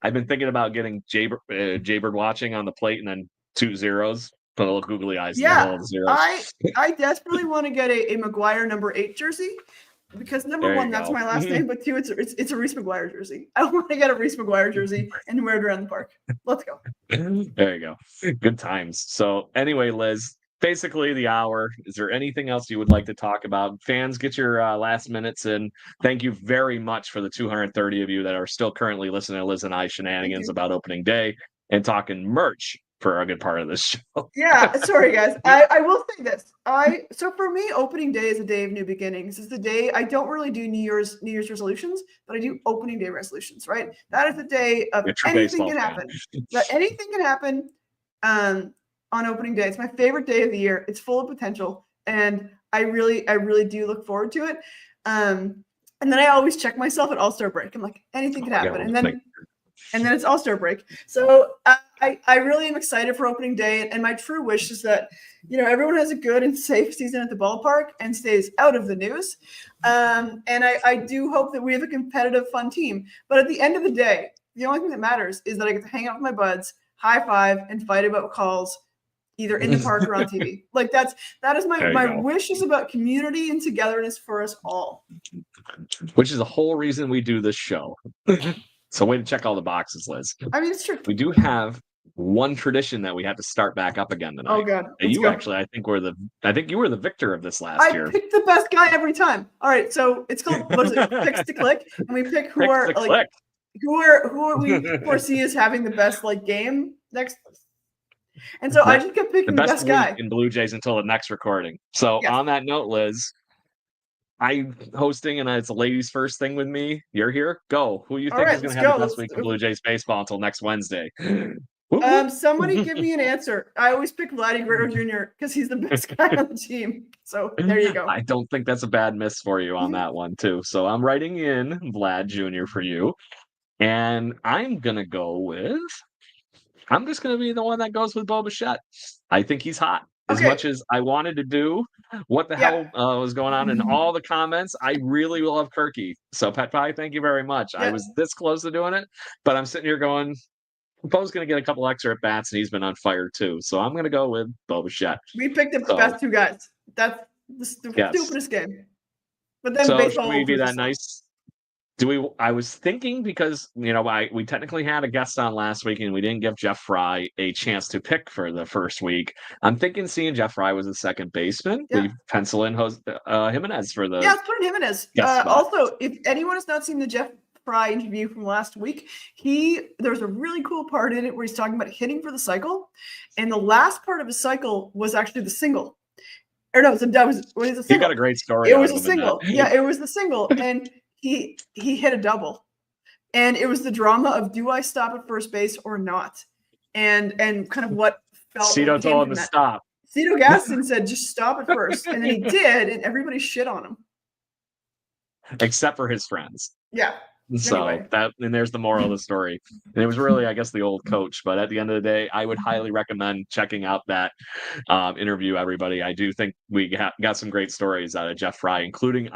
I've been thinking about getting Jaybird watching on the plate and then 2 zeros. Put a little googly eyes in the middle of the zeros. I desperately want to get a McGuire number 8 jersey. Because number one, that's my last name, but two, it's a Reese McGuire jersey. I want to get a Reese McGuire jersey and wear it around the park. Let's go. There you go. Good times. So anyway, Liz, basically the hour. Is there anything else you would like to talk about? Fans, get your last minutes in. Thank you very much for the 230 of you that are still currently listening to Liz and I shenanigans about opening day and talking merch for a good part of this show. Yeah, sorry guys. I will say this. So for me, opening day is a day of new beginnings. It's the day I don't really do New Year's resolutions, but I do opening day resolutions, right? That is the day of anything can happen. Anything can happen on opening day. It's my favorite day of the year. It's full of potential, and I really do look forward to it. And then I always check myself at All-Star break. I'm like, anything can happen, and then it's All-Star break. So I really am excited for opening day, and my true wish is that everyone has a good and safe season at the ballpark and stays out of the news. And I do hope that we have a competitive, fun team. But at the end of the day, the only thing that matters is that I get to hang out with my buds, high five, and fight about calls, either in the park or on TV. Like that is my wish is about community and togetherness for us all. Which is the whole reason we do this show. So way to check all the boxes, Liz. I mean, it's true. We do have one tradition that we have to start back up again tonight. Oh God! Actually, I think you were the victor of this last year. I picked the best guy every time. All right, so it's called what is it? Picks to click, and we pick who we foresee as having the best game next. And so I just kept picking the best guy in Blue Jays until the next recording. So on that note, Liz, I'm hosting, and it's a ladies' first thing with me. You're here. Go. Who you think is going to have the best week of Blue Jays baseball until next Wednesday? Somebody give me an answer. I always pick Vladdy Guerrero Jr. because he's the best guy on the team. So there you go. I don't think that's a bad miss for you on that one too. So I'm writing in Vlad Jr. for you, and I'm gonna go with. I'm just gonna be the one that goes with Bo Bichette. I think he's hot. As much as I wanted to do what the hell was going on in all the comments, I really love Kirky. So, Pet Pie, thank you very much. I was this close to doing it, but I'm sitting here going, Bo's going to get a couple extra at-bats, and he's been on fire too. So, I'm going to go with Bo Bichette. We picked up the best two guys. That's the stupidest game. But then baseball should we be that nice? I was thinking because, we technically had a guest on last week and we didn't give Jeff Fry a chance to pick for the first week. I'm thinking seeing Jeff Fry was the second baseman. We pencil in Jimenez for the. Yeah, let's put in Jimenez. Also, if anyone has not seen the Jeff Fry interview from last week, there's a really cool part in it where he's talking about hitting for the cycle. And the last part of his cycle was actually the single. Or no, it was a single. You got a great story. It was a single. Yeah, it was the single. And he hit a double, and it was the drama of do I stop at first base or not, and kind of what felt. Cito told him to stop. Cito Gaston said just stop at first, and then he did, and everybody shit on him, except for his friends. Yeah, So Anyway. and there's the moral of the story. And it was really, I guess, the old coach. But at the end of the day, I would highly recommend checking out that interview, everybody. I do think we got some great stories out of Jeff Fry, including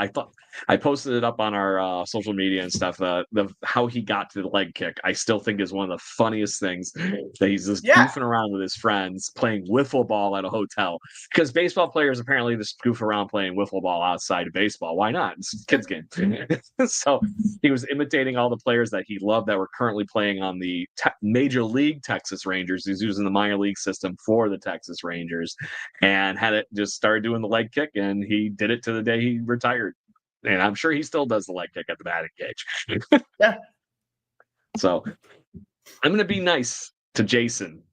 I posted it up on our social media and stuff. The how he got to the leg kick, I still think is one of the funniest things, that he's just goofing around with his friends playing wiffle ball at a hotel, because baseball players apparently just goof around playing wiffle ball outside of baseball. Why not? It's a kids game. So he was imitating all the players that he loved that were currently playing on the Major League Texas Rangers. He's using the minor league system for the Texas Rangers, and had it just started doing the leg kick, and he did it to the day he retired. And I'm sure he still does the leg kick at the batting cage. Yeah. So I'm going to be nice to Jason.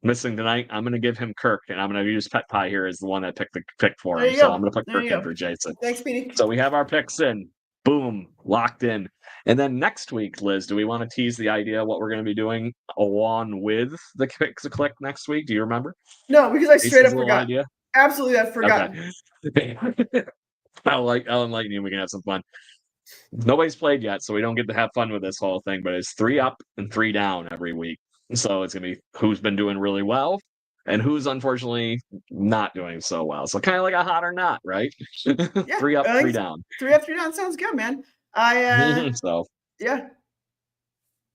Missing tonight, I'm going to give him Kirk, and I'm going to use Pet Pie here as the one that picked the pick for him. So I'm going to put Kirk in for Jason. Thanks, Petey. So we have our picks in. Boom, locked in. And then next week, Liz, do we want to tease the idea of what we're going to be doing along with the Picks a Click next week? Do you remember? No, because I straight up forgot. Idea? Absolutely, I forgot. Okay. I'll enlighten you. We can have some fun. Nobody's played yet, so we don't get to have fun with this whole thing, but it's 3 up and 3 down every week. So it's going to be who's been doing really well and who's unfortunately not doing so well. So kind of like a hot or not, right? Yeah, 3 up, 3 down. 3 up, 3 down sounds good, man. So yeah.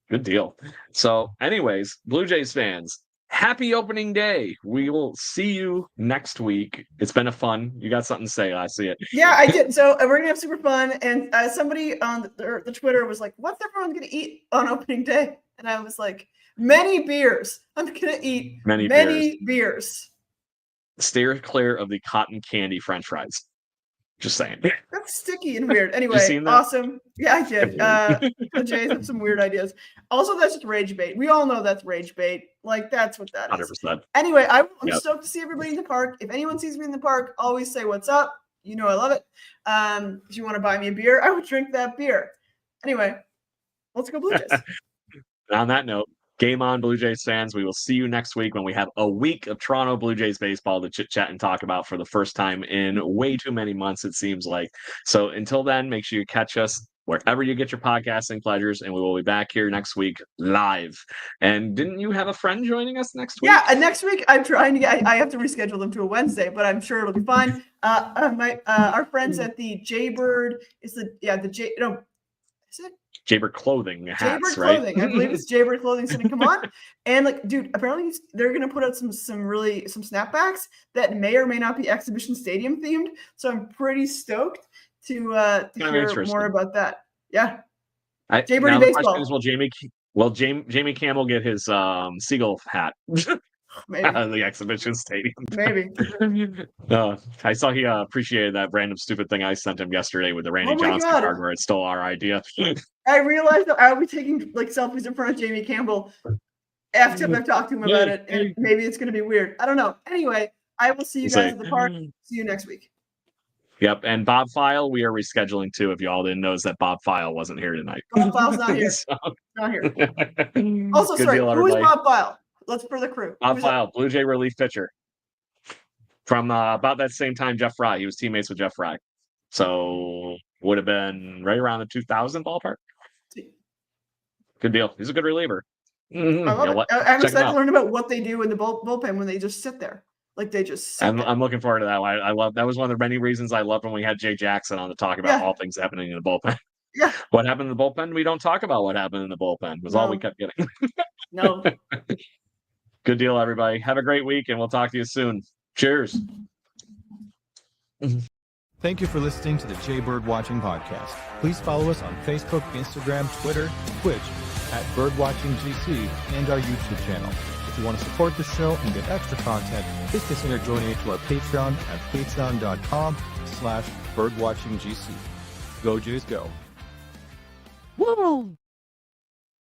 Good deal. So anyways, Blue Jays fans, happy opening day. We will see you next week. It's been a fun. You got something to say? I see it. Yeah, I did. So we're gonna have super fun. And somebody on the Twitter was like, "What's everyone gonna eat on opening day?" And I was like, "Many beers. I'm gonna eat many beers. Steer clear of the cotton candy French fries. Just saying. That's sticky and weird. Anyway, awesome. Yeah, I did. The Jays have some weird ideas. Also, that's just rage bait. We all know that's rage bait. Like, that's what that is. 100%. Anyway, I'm stoked to see everybody in the park. If anyone sees me in the park, always say what's up. You know I love it. If you want to buy me a beer, I would drink that beer. Anyway, let's go Blue Jays. On that note, game on, Blue Jays fans. We will see you next week when we have a week of Toronto Blue Jays baseball to chit-chat and talk about for the first time in way too many months, it seems like. So until then, make sure you catch us wherever you get your podcasting pleasures, and we will be back here next week live. And didn't you have a friend joining us next week? Yeah, next week I'm trying to get. I have to reschedule them to a Wednesday, but I'm sure it'll be fine. Our friends at the Jaybird is is it Jaybird Clothing hats, Jaybird right? Clothing. I believe it's Jaybird Clothing. So come on, and like, dude, apparently they're gonna put out some snapbacks that may or may not be Exhibition Stadium themed. So I'm pretty stoked to hear more about that. Yeah, Jaybird baseball. Will Jamie Campbell get his seagull hat? Maybe. Out of the Exhibition Stadium. Maybe. I saw he appreciated that random stupid thing I sent him yesterday with the Randy Johnson card where it stole our idea. I realized that I'll be taking like selfies in front of Jamie Campbell after I've talked to him about it, and maybe it's going to be weird. I don't know. Anyway, I will see you guys at the park. See you next week. Yep, and Bob File, we are rescheduling too. If y'all didn't notice that Bob File wasn't here tonight. Bob File's not here. Not here. Also, sorry, who is Bob File? Let's for the crew. Bob File, Blue Jay relief pitcher. From about that same time, Jeff Fry. He was teammates with Jeff Fry. So would have been right around the 2000 ballpark. Good deal. He's a good reliever. Mm-hmm. I love it. I'm excited to learn about what they do in the bullpen when they just sit there. Like they just I'm looking forward to that. I love that was one of the many reasons I loved when we had Jay Jackson on to talk about all things happening in the bullpen. Yeah. What happened in the bullpen? We don't talk about what happened in the bullpen. Was all we kept getting. No. Good deal, everybody. Have a great week, and we'll talk to you soon. Cheers. Thank you for listening to the Jaybird Watching Podcast. Please follow us on Facebook, Instagram, Twitter, Twitch at BirdwatchingGC, and our YouTube channel. If you want to support the show and get extra content, please consider joining to our Patreon at patreon.com/birdwatchinggc. Go Jays, go. Woo!